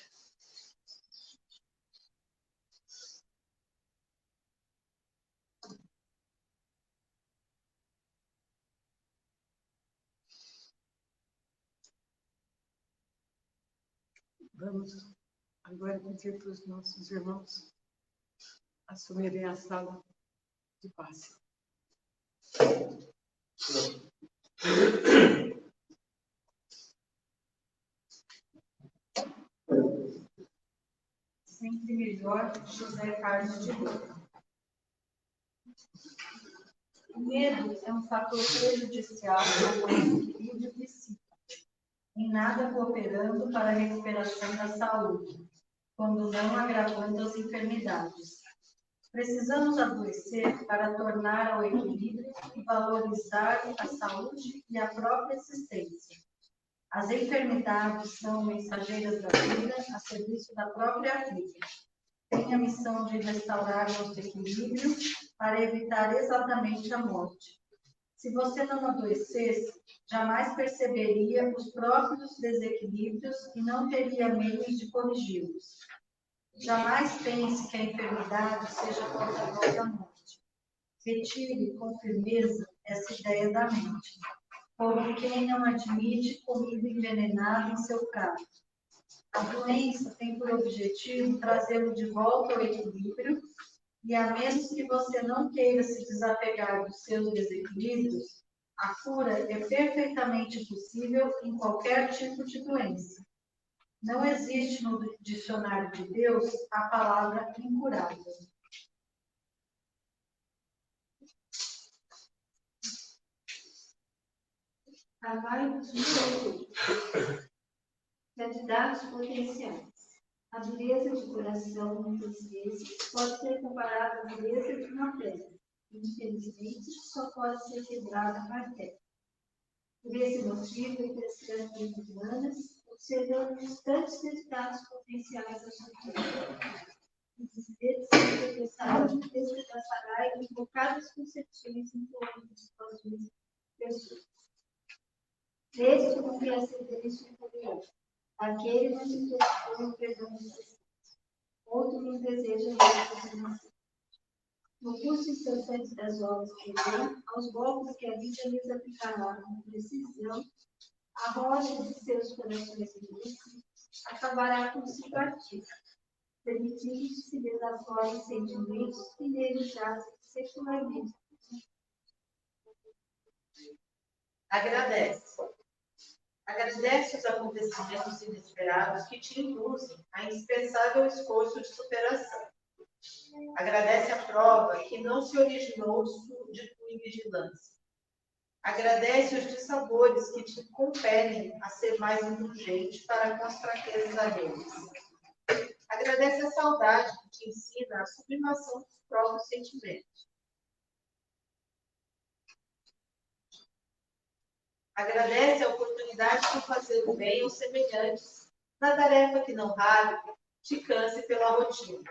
Vamos agora pedir para os nossos irmãos assumirem a sala de passe. Sempre melhor, José Carlos de Luca. O medo é um fator prejudicial ao equilíbrio psíquico, em nada cooperando para a recuperação da saúde, quando não agravando as enfermidades. Precisamos adoecer para tornar ao equilíbrio e valorizar a saúde e a própria existência. As enfermidades são mensageiras da vida a serviço da própria vida. Tem a missão de restaurar nosso equilíbrio para evitar exatamente a morte. Se você não adoecesse, jamais perceberia os próprios desequilíbrios e não teria meios de corrigi-los. Jamais pense que a enfermidade seja portadora da morte. Retire com firmeza essa ideia da mente, como quem não admite comida envenenada em seu prato. A doença tem por objetivo trazê-lo de volta ao equilíbrio e, a menos que você não queira se desapegar dos seus desequilíbrios, a cura é perfeitamente possível em qualquer tipo de doença. Não existe no dicionário de Deus a palavra incurável. Trabalho de candidatos potenciais. A dureza de coração, muitas vezes, pode ser comparada à dureza de uma pedra. Infelizmente, só pode ser quebrada a martelo. Por esse motivo, entre as criaturas humanas, observamos tantos candidatos potenciais à sofrência. Esses dedos despedaçará e invocadas concepções em torno de situações de pessoas. Este não quer ser superior. Aquele não se predispõe ao perdão necessário. Outro não deseja a aproximação. No curso incessante das obras que vem, aos golpes que a vida lhes aplicará com precisão, a rocha de seus corações endurecidos acabará com simpatia. permitindo que se desafoguem sentimentos que neles jazem secularmente. Agradece. Agradece os acontecimentos inesperados que te induzem a indispensável esforço de superação. Agradece a prova que não se originou de tua invigilância. Agradece os dissabores que te compelem a ser mais indulgente para com as fraquezas alheias. Agradece a saudade que te ensina a sublimação dos próprios sentimentos. Agradece a oportunidade de fazer o bem aos semelhantes, na tarefa que não raro te canse pela rotina.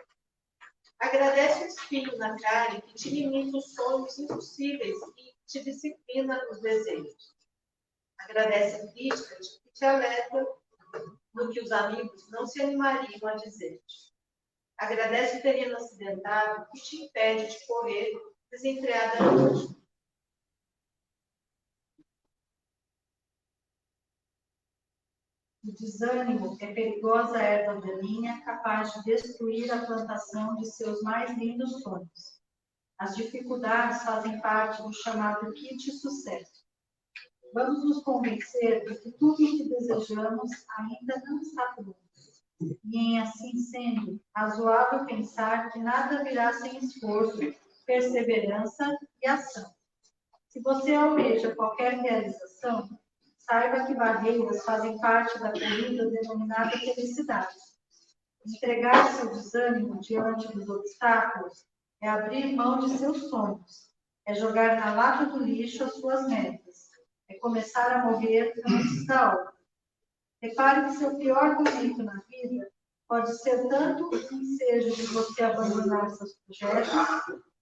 Agradece o espinho na carne que te limita os sonhos impossíveis e te disciplina os desejos. Agradece a crítica que te alerta no que os amigos não se animariam a dizer-te. Agradece o terreno acidentado que te impede de correr desenfreadamente. O desânimo é perigosa erva daninha capaz de destruir a plantação de seus mais lindos sonhos. As dificuldades fazem parte do chamado kit sucesso. Vamos nos convencer de que tudo o que desejamos ainda não está pronto. E, em assim sendo, razoável pensar que nada virá sem esforço, perseverança e ação. Se você almeja qualquer realização, saiba que barreiras fazem parte da corrida denominada felicidade. Entregar-se ao desânimo diante dos obstáculos é abrir mão de seus sonhos, é jogar na lata do lixo as suas metas, é começar a morrer antes da hora. Repare que seu pior momento na vida pode ser tanto o ensejo de você abandonar seus projetos,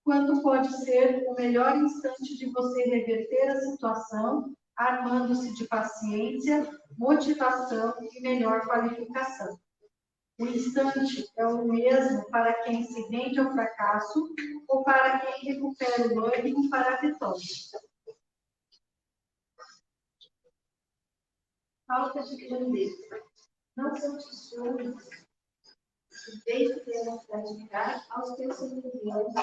quanto pode ser o melhor instante de você reverter a situação, armando-se de paciência, motivação e melhor qualificação. O instante é o mesmo para quem se rende ao fracasso ou para quem recupera o ânimo para a vitória. Falta de grandeza. Não são tesouros que deixe de praticar aos teus semelhantes,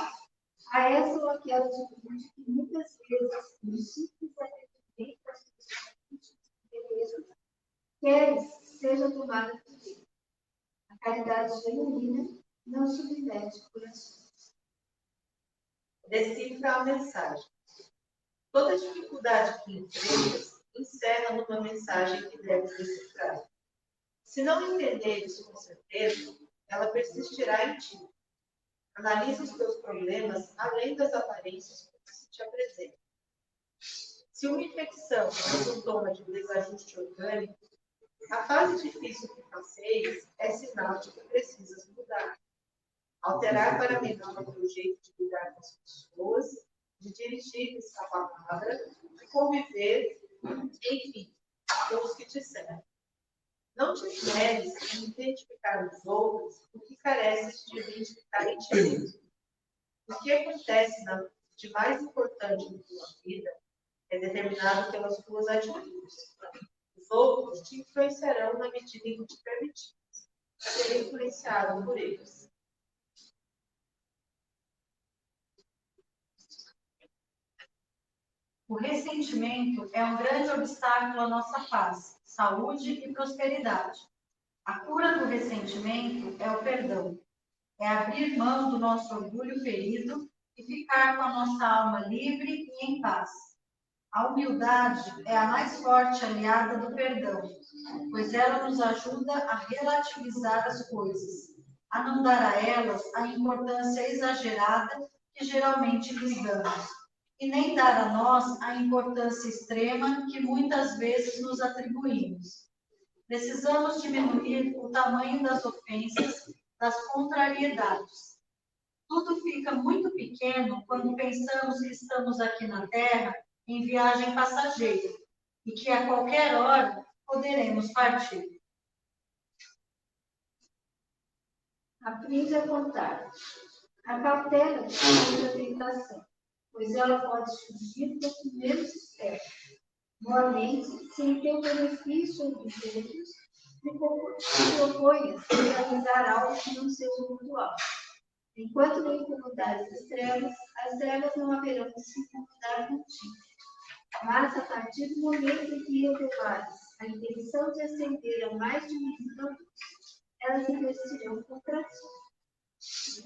a essa ou aquela atitude que muitas vezes, no simples arrependimento das beleza, queres seja tomada por Deus. A caridade genuína não submete corações. Decifra a mensagem. Toda dificuldade que enfrentas encerra numa mensagem que deves decifrar. Se não entenderes com certeza, ela persistirá em ti. Analisa os teus problemas além das aparências que se te apresentam. Se uma infecção é um sintoma de desajuste orgânico, a fase difícil que passeias é sinal de que precisas mudar. Alterar para melhor o teu jeito de lidar com as pessoas, de dirigir-lhes a palavra, de conviver, enfim, com os que te servem. Não te esmeres em identificar nos outros o que careces de identificar em ti mesmo. O que acontece de mais importante na tua vida é determinado pelas tuas atitudes. Os outros te influenciarão na medida em que te permitires ser influenciado por eles. O ressentimento é um grande obstáculo à nossa paz, saúde e prosperidade. A cura do ressentimento é o perdão. É abrir mão do nosso orgulho ferido e ficar com a nossa alma livre e em paz. A humildade é a mais forte aliada do perdão, pois ela nos ajuda a relativizar as coisas, a não dar a elas a importância exagerada que geralmente lhes damos, e nem dar a nós a importância extrema que muitas vezes nos atribuímos. Precisamos diminuir o tamanho das ofensas, das contrariedades. Tudo fica muito pequeno quando pensamos que estamos aqui na Terra em viagem passageira e que a qualquer hora poderemos partir. Aprende a contar. A cautela da tentação, pois ela pode surgir do que menos espera. Moralmente, sem ter o benefício dos outros, Se oponha a realizar algo que não seja mutual. Enquanto não incomodares as trevas não haverão de se incomodar contigo. Mas, a partir do momento em que revelares a intenção de ascender a mais de nível, elas investirão contra ti.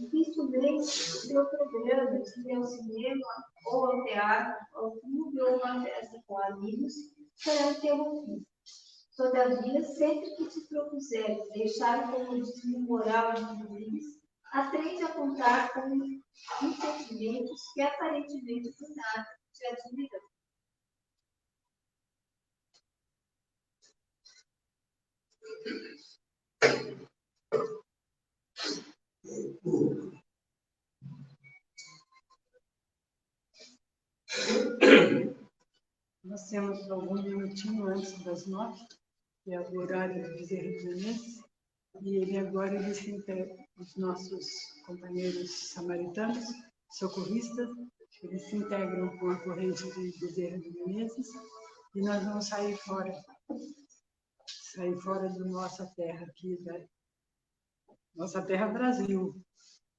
Dificilmente o teu programa de ir ao cinema, ou ao teatro, ao clube ou uma festa com amigos será interrompido. Todavia, sempre que te propuseres deixar o comodismo moral de vives, aprende a contar com impedimentos que aparentemente do nada te admiram. Nós temos algum minutinho antes das 9, que é o horário do Bezerra de Menezes, e ele se integra, os nossos companheiros samaritanos, socorristas, eles se integram com a corrente de Bezerra de Menezes, e nós vamos sair fora da nossa terra aqui, nossa terra Brasil,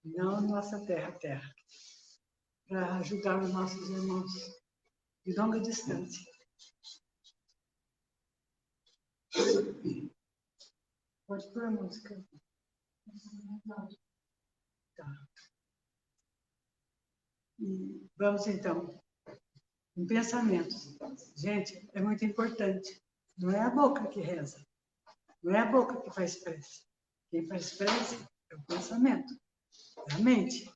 não nossa terra, para ajudar os nossos irmãos de longa distância. Pode pôr a música. Tá. E vamos então, em pensamentos. Gente, é muito importante. Não é a boca que reza. Não é a boca que faz prece. Quem faz prece é o pensamento, é a mente.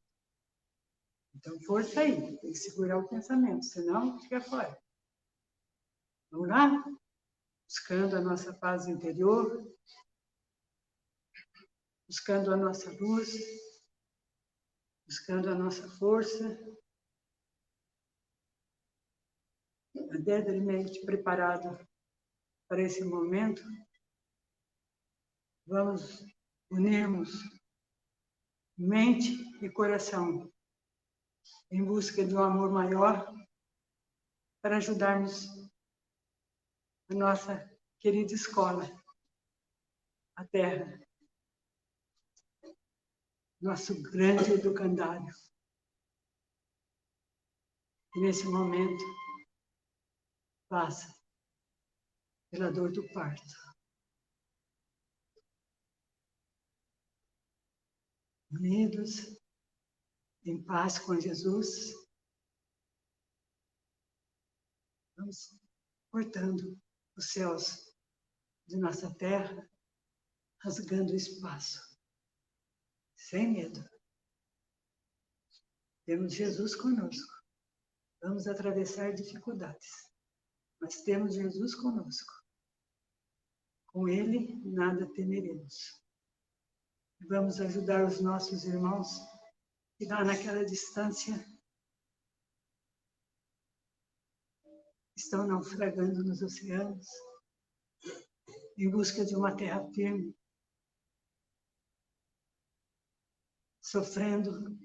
Então, força aí. Tem que segurar o pensamento, senão fica fora. Vamos lá? Buscando a nossa paz interior, buscando a nossa luz, buscando a nossa força, devidamente preparado para esse momento. Vamos unirmos mente e coração em busca de um amor maior para ajudarmos a nossa querida escola, a Terra, nosso grande educandário. E nesse momento, passa pela dor do parto. Unidos, em paz com Jesus, vamos cortando os céus de nossa terra, rasgando o espaço, sem medo. Temos Jesus conosco. Vamos atravessar dificuldades, mas temos Jesus conosco. Com Ele, nada temeremos. Vamos ajudar os nossos irmãos que lá naquela distância estão naufragando nos oceanos, em busca de uma terra firme, sofrendo,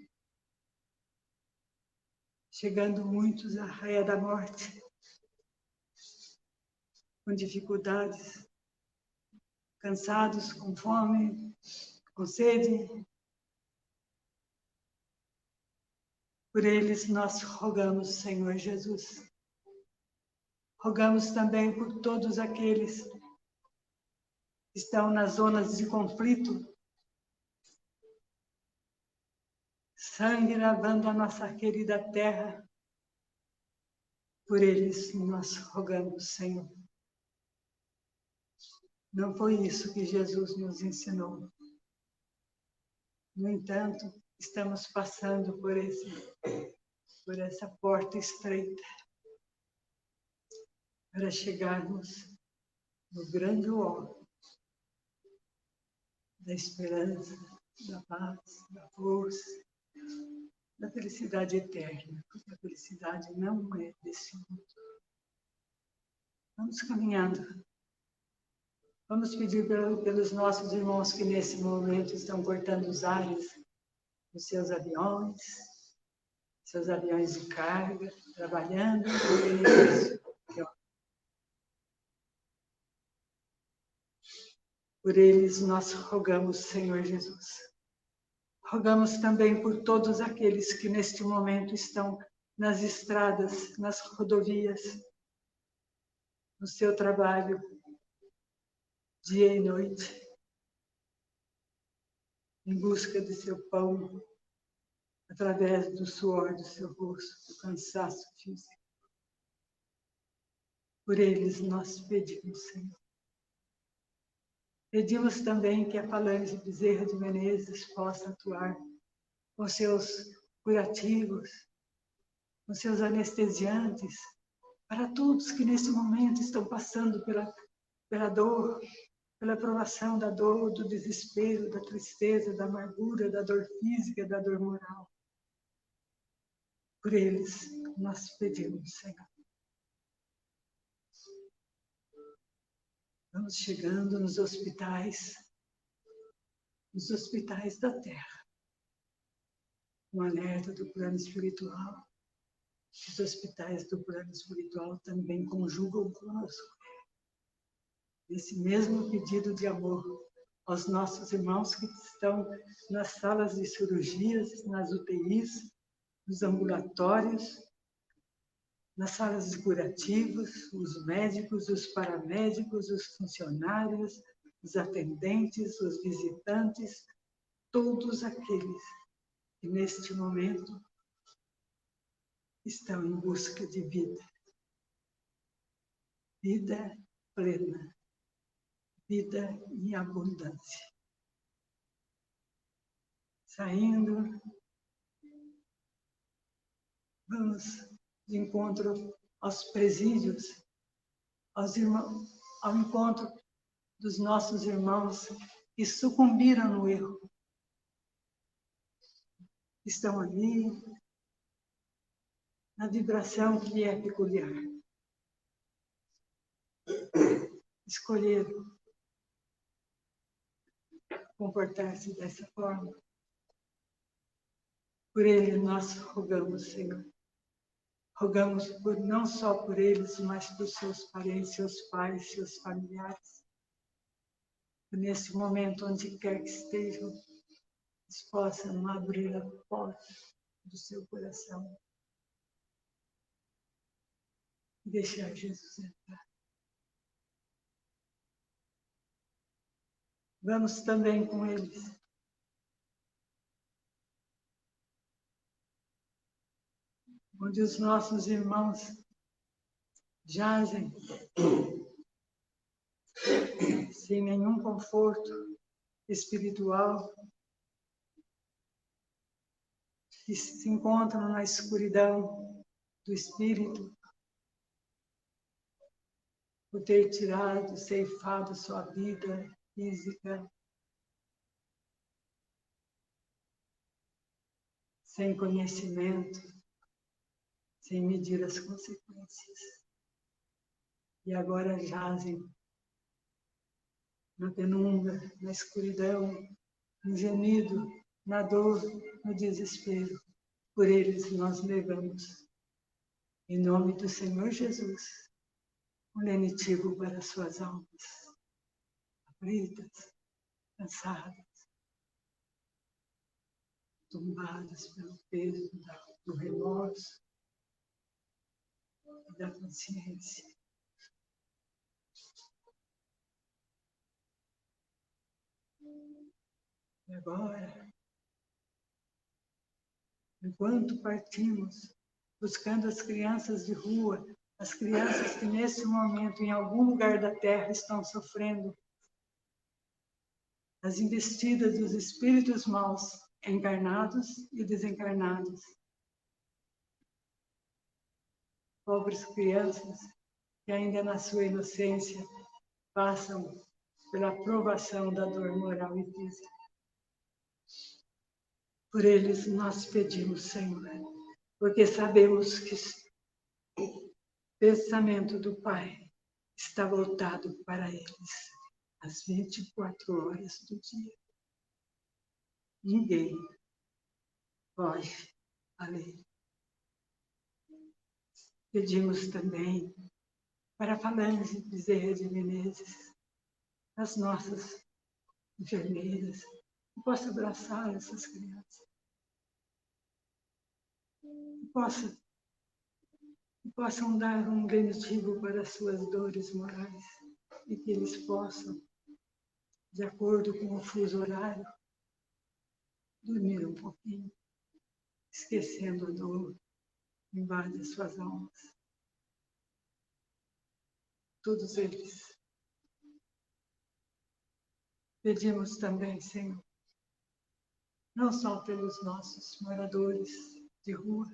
chegando muitos à raia da morte, com dificuldades, cansados, com fome, com sede. Por eles nós rogamos, Senhor Jesus. Rogamos também por todos aqueles que estão nas zonas de conflito, sangue lavando a nossa querida terra. Por eles nós rogamos, Senhor. Não foi isso que Jesus nos ensinou. No entanto, estamos passando por essa porta estreita para chegarmos no grande ó da esperança, da paz, da força, da felicidade eterna, porque a felicidade não é desse mundo. Vamos caminhando. Vamos pedir pelos nossos irmãos que nesse momento estão cortando os ares dos seus aviões de carga, trabalhando no benefício. Por eles nós rogamos, Senhor Jesus. Rogamos também por todos aqueles que neste momento estão nas estradas, nas rodovias, no seu trabalho, dia e noite, em busca de seu pão, através do suor do seu rosto, do cansaço físico. Por eles nós pedimos, Senhor. Pedimos também que a Falange Bezerra de Menezes possa atuar com seus curativos, com seus anestesiantes, para todos que nesse momento estão passando pela dor, pela provação da dor, do desespero, da tristeza, da amargura, da dor física, da dor moral. Por eles nós pedimos, Senhor. Vamos chegando nos hospitais da Terra. Um alerta do plano espiritual. Os hospitais do plano espiritual também conjugam conosco esse mesmo pedido de amor aos nossos irmãos que estão nas salas de cirurgias, nas UTIs, nos ambulatórios, nas salas de curativos, os médicos, os paramédicos, os funcionários, os atendentes, os visitantes, todos aqueles que neste momento estão em busca de vida. Vida plena, vida em abundância. Saindo, vamos de encontro aos presídios, ao encontro dos nossos irmãos que sucumbiram no erro. Estão ali, na vibração que é peculiar. Escolheram comportar-se dessa forma. Por ele nós rogamos, Senhor. Rogamos não só por eles, mas por seus parentes, seus pais, seus familiares. Nesse momento, onde quer que estejam, eles possam abrir a porta do seu coração e deixar Jesus entrar. Vamos também com eles. Onde os nossos irmãos jazem sem nenhum conforto espiritual, que se encontram na escuridão do espírito, por ter tirado, ceifado sua vida física, sem conhecimento, sem medir as consequências. E agora jazem na penumbra, na escuridão, no gemido, na dor, no desespero. Por eles nós levamos, em nome do Senhor Jesus, um lenitivo para suas almas, aflitas, cansadas, tombadas pelo peso do remorso e da consciência. E agora, enquanto partimos, buscando as crianças de rua, as crianças que nesse momento, em algum lugar da terra, estão sofrendo as investidas dos espíritos maus, encarnados e desencarnados. Pobres crianças que ainda na sua inocência passam pela provação da dor moral e física. Por eles nós pedimos, Senhor, porque sabemos que o pensamento do Pai está voltado para eles às 24 horas do dia. Ninguém foge à lei. Pedimos também para a Falange Bezerra de Menezes, as nossas enfermeiras, que possa abraçar essas crianças, que possam dar um lenitivo para as suas dores morais e que eles possam, de acordo com o fuso horário, dormir um pouquinho, esquecendo a dor que invade as suas almas. Todos eles. Pedimos também, Senhor, não só pelos nossos moradores de rua,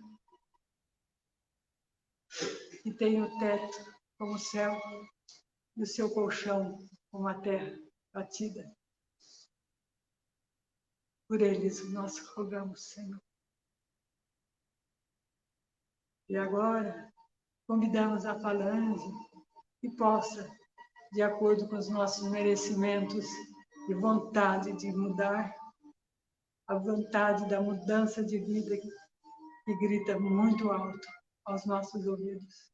que têm o teto como o céu e o seu colchão como a terra batida. Por eles nós rogamos, Senhor. E agora, convidamos a Falange que possa, de acordo com os nossos merecimentos e vontade de mudar, a vontade da mudança de vida que grita muito alto aos nossos ouvidos,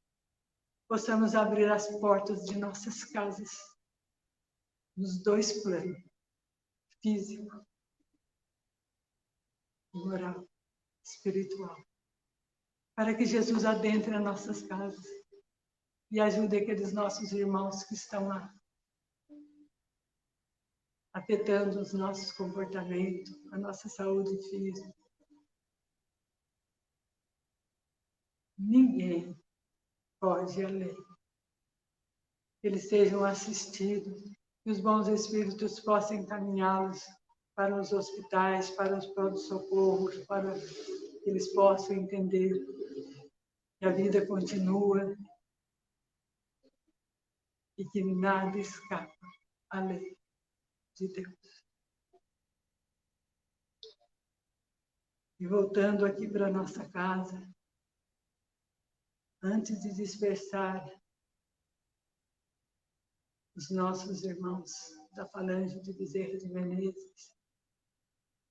possamos abrir as portas de nossas casas, nos dois planos, físico, moral, espiritual, para que Jesus adentre as nossas casas e ajude aqueles nossos irmãos que estão lá, afetando os nossos comportamentos, a nossa saúde física. Ninguém foge à lei. Que eles sejam assistidos, que os bons espíritos possam encaminhá-los para os hospitais, para os pronto-socorros, para que eles possam entender que a vida continua e que nada escapa à lei de Deus. E voltando aqui para a nossa casa, antes de dispersar os nossos irmãos da Falange de Bezerra de Menezes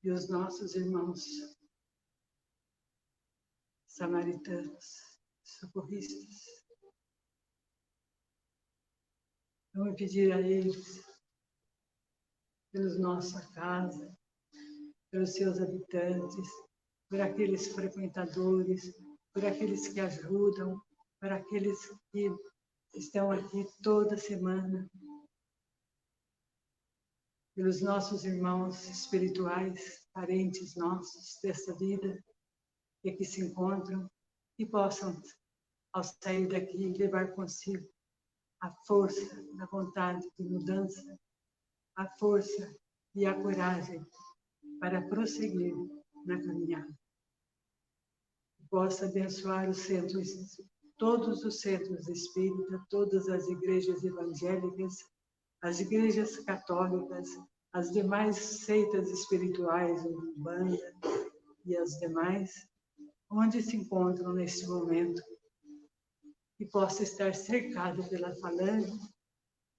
e os nossos irmãos samaritanos, socorristas, vamos pedir a eles, pela nossa casa, pelos seus habitantes, por aqueles frequentadores, por aqueles que ajudam, por aqueles que estão aqui toda semana, pelos nossos irmãos espirituais, parentes nossos dessa vida, que aqui se encontram, e possam, ao sair daqui, levar consigo a força da vontade de mudança, a força e a coragem para prosseguir na caminhada. Possa abençoar os centros, todos os centros espíritas, todas as igrejas evangélicas, as igrejas católicas, as demais seitas espirituais, Umbanda e as demais, onde se encontram neste momento, e possa estar cercado pela Falange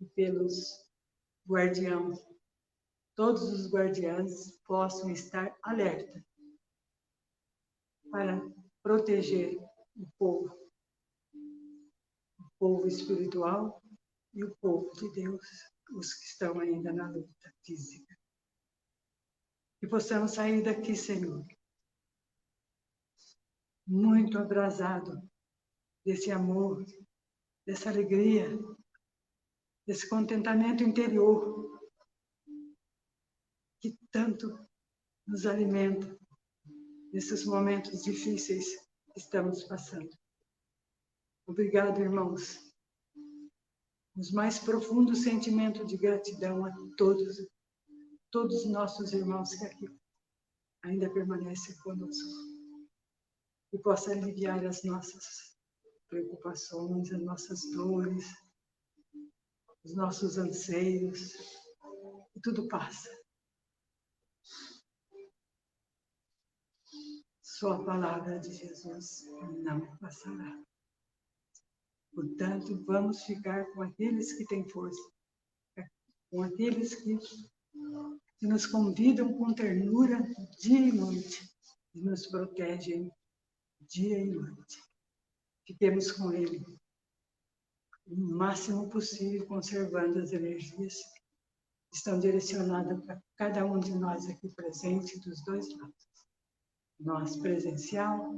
e pelos guardiãos. Todos os guardiães possam estar alerta para proteger o povo espiritual e o povo de Deus, os que estão ainda na luta física. Que possamos sair daqui, Senhor, muito abrasado desse amor, dessa alegria, desse contentamento interior que tanto nos alimenta nesses momentos difíceis que estamos passando. Obrigado, irmãos. Os mais profundos sentimentos de gratidão a todos os nossos irmãos que aqui ainda permanecem conosco. E possa aliviar as nossas preocupações, as nossas dores, os nossos anseios. E tudo passa. Só a palavra de Jesus não passará. Portanto, vamos ficar com aqueles que têm força, com aqueles que nos convidam com ternura dia e noite e nos protegem dia e noite. Fiquemos com Ele o máximo possível, conservando as energias estão direcionadas para cada um de nós aqui presente, dos dois lados. Nós presencial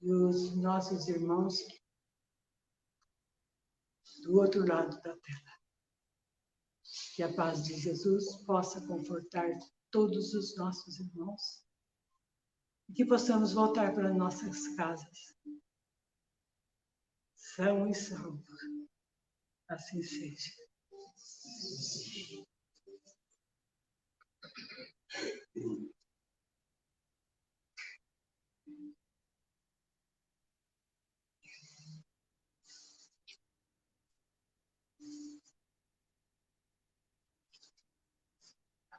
e os nossos irmãos do outro lado da terra. Que a paz de Jesus possa confortar todos os nossos irmãos e que possamos voltar para nossas casas, são e salvos. Assim seja.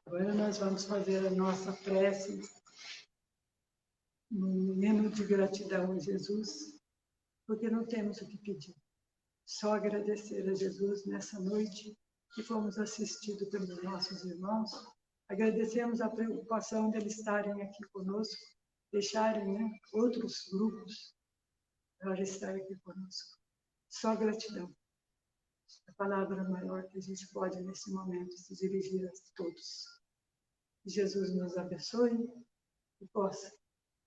Agora nós vamos fazer a nossa prece, um hino de gratidão a Jesus, porque não temos o que pedir. Só agradecer a Jesus nessa noite que fomos assistidos pelos nossos irmãos. Agradecemos a preocupação deles estarem aqui conosco, deixarem outros grupos para estar aqui conosco. Só gratidão. A palavra maior que a gente pode, nesse momento, se dirigir a todos. Que Jesus nos abençoe e possa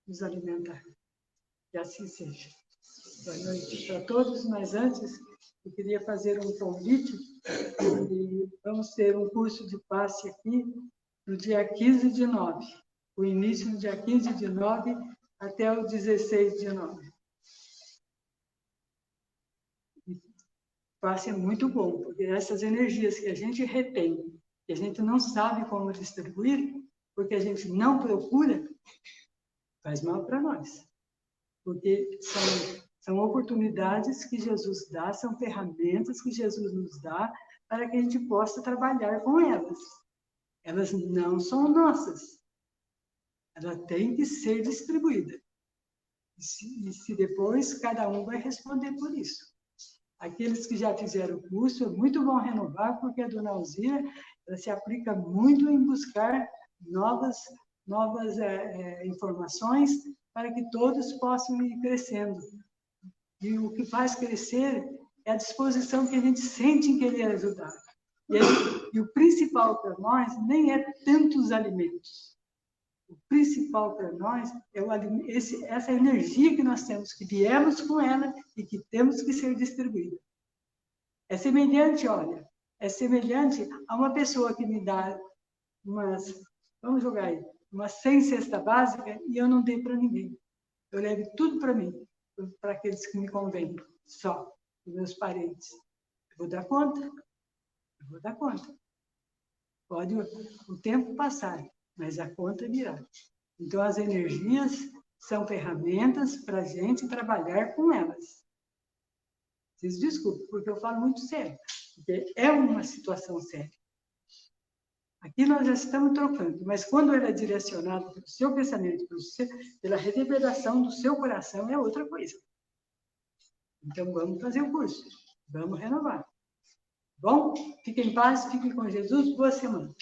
nos alimentar. Que assim seja. Boa noite para todos, mas antes eu queria fazer um convite e vamos ter um curso de passe aqui no dia 15/9. O início no dia 15/9 até o 16/9. O passe é muito bom, porque essas energias que a gente retém, que a gente não sabe como distribuir, porque a gente não procura, faz mal para nós. Porque são oportunidades que Jesus dá, são ferramentas que Jesus nos dá para que a gente possa trabalhar com elas. Elas não são nossas. Ela tem que ser distribuída. E se depois, cada um vai responder por isso. Aqueles que já fizeram o curso, é muito bom renovar, porque a dona Alzira, ela se aplica muito em buscar novas informações para que todos possam ir crescendo. E o que faz crescer é a disposição que a gente sente em querer ajudar. E o principal para nós nem é tanto os alimentos. O principal para nós é essa energia que nós temos, que viemos com ela e que temos que ser distribuída. É semelhante, olha, é semelhante a uma pessoa que me dá vamos jogar aí, umas 100 cestas básicas e eu não dei para ninguém. Eu levo tudo para mim, para aqueles que me convêm, só, os meus parentes. Eu vou dar conta? Eu vou dar conta. Pode o tempo passar, mas a conta virá. Então, as energias são ferramentas para a gente trabalhar com elas. Vocês desculpem, porque eu falo muito sério, porque é uma situação séria. Aqui nós já estamos trocando, mas quando ele é direcionado pelo seu pensamento, pela reverberação do seu coração, é outra coisa. Então, vamos fazer o curso, vamos renovar. Bom? Fiquem em paz, fiquem com Jesus, boa semana.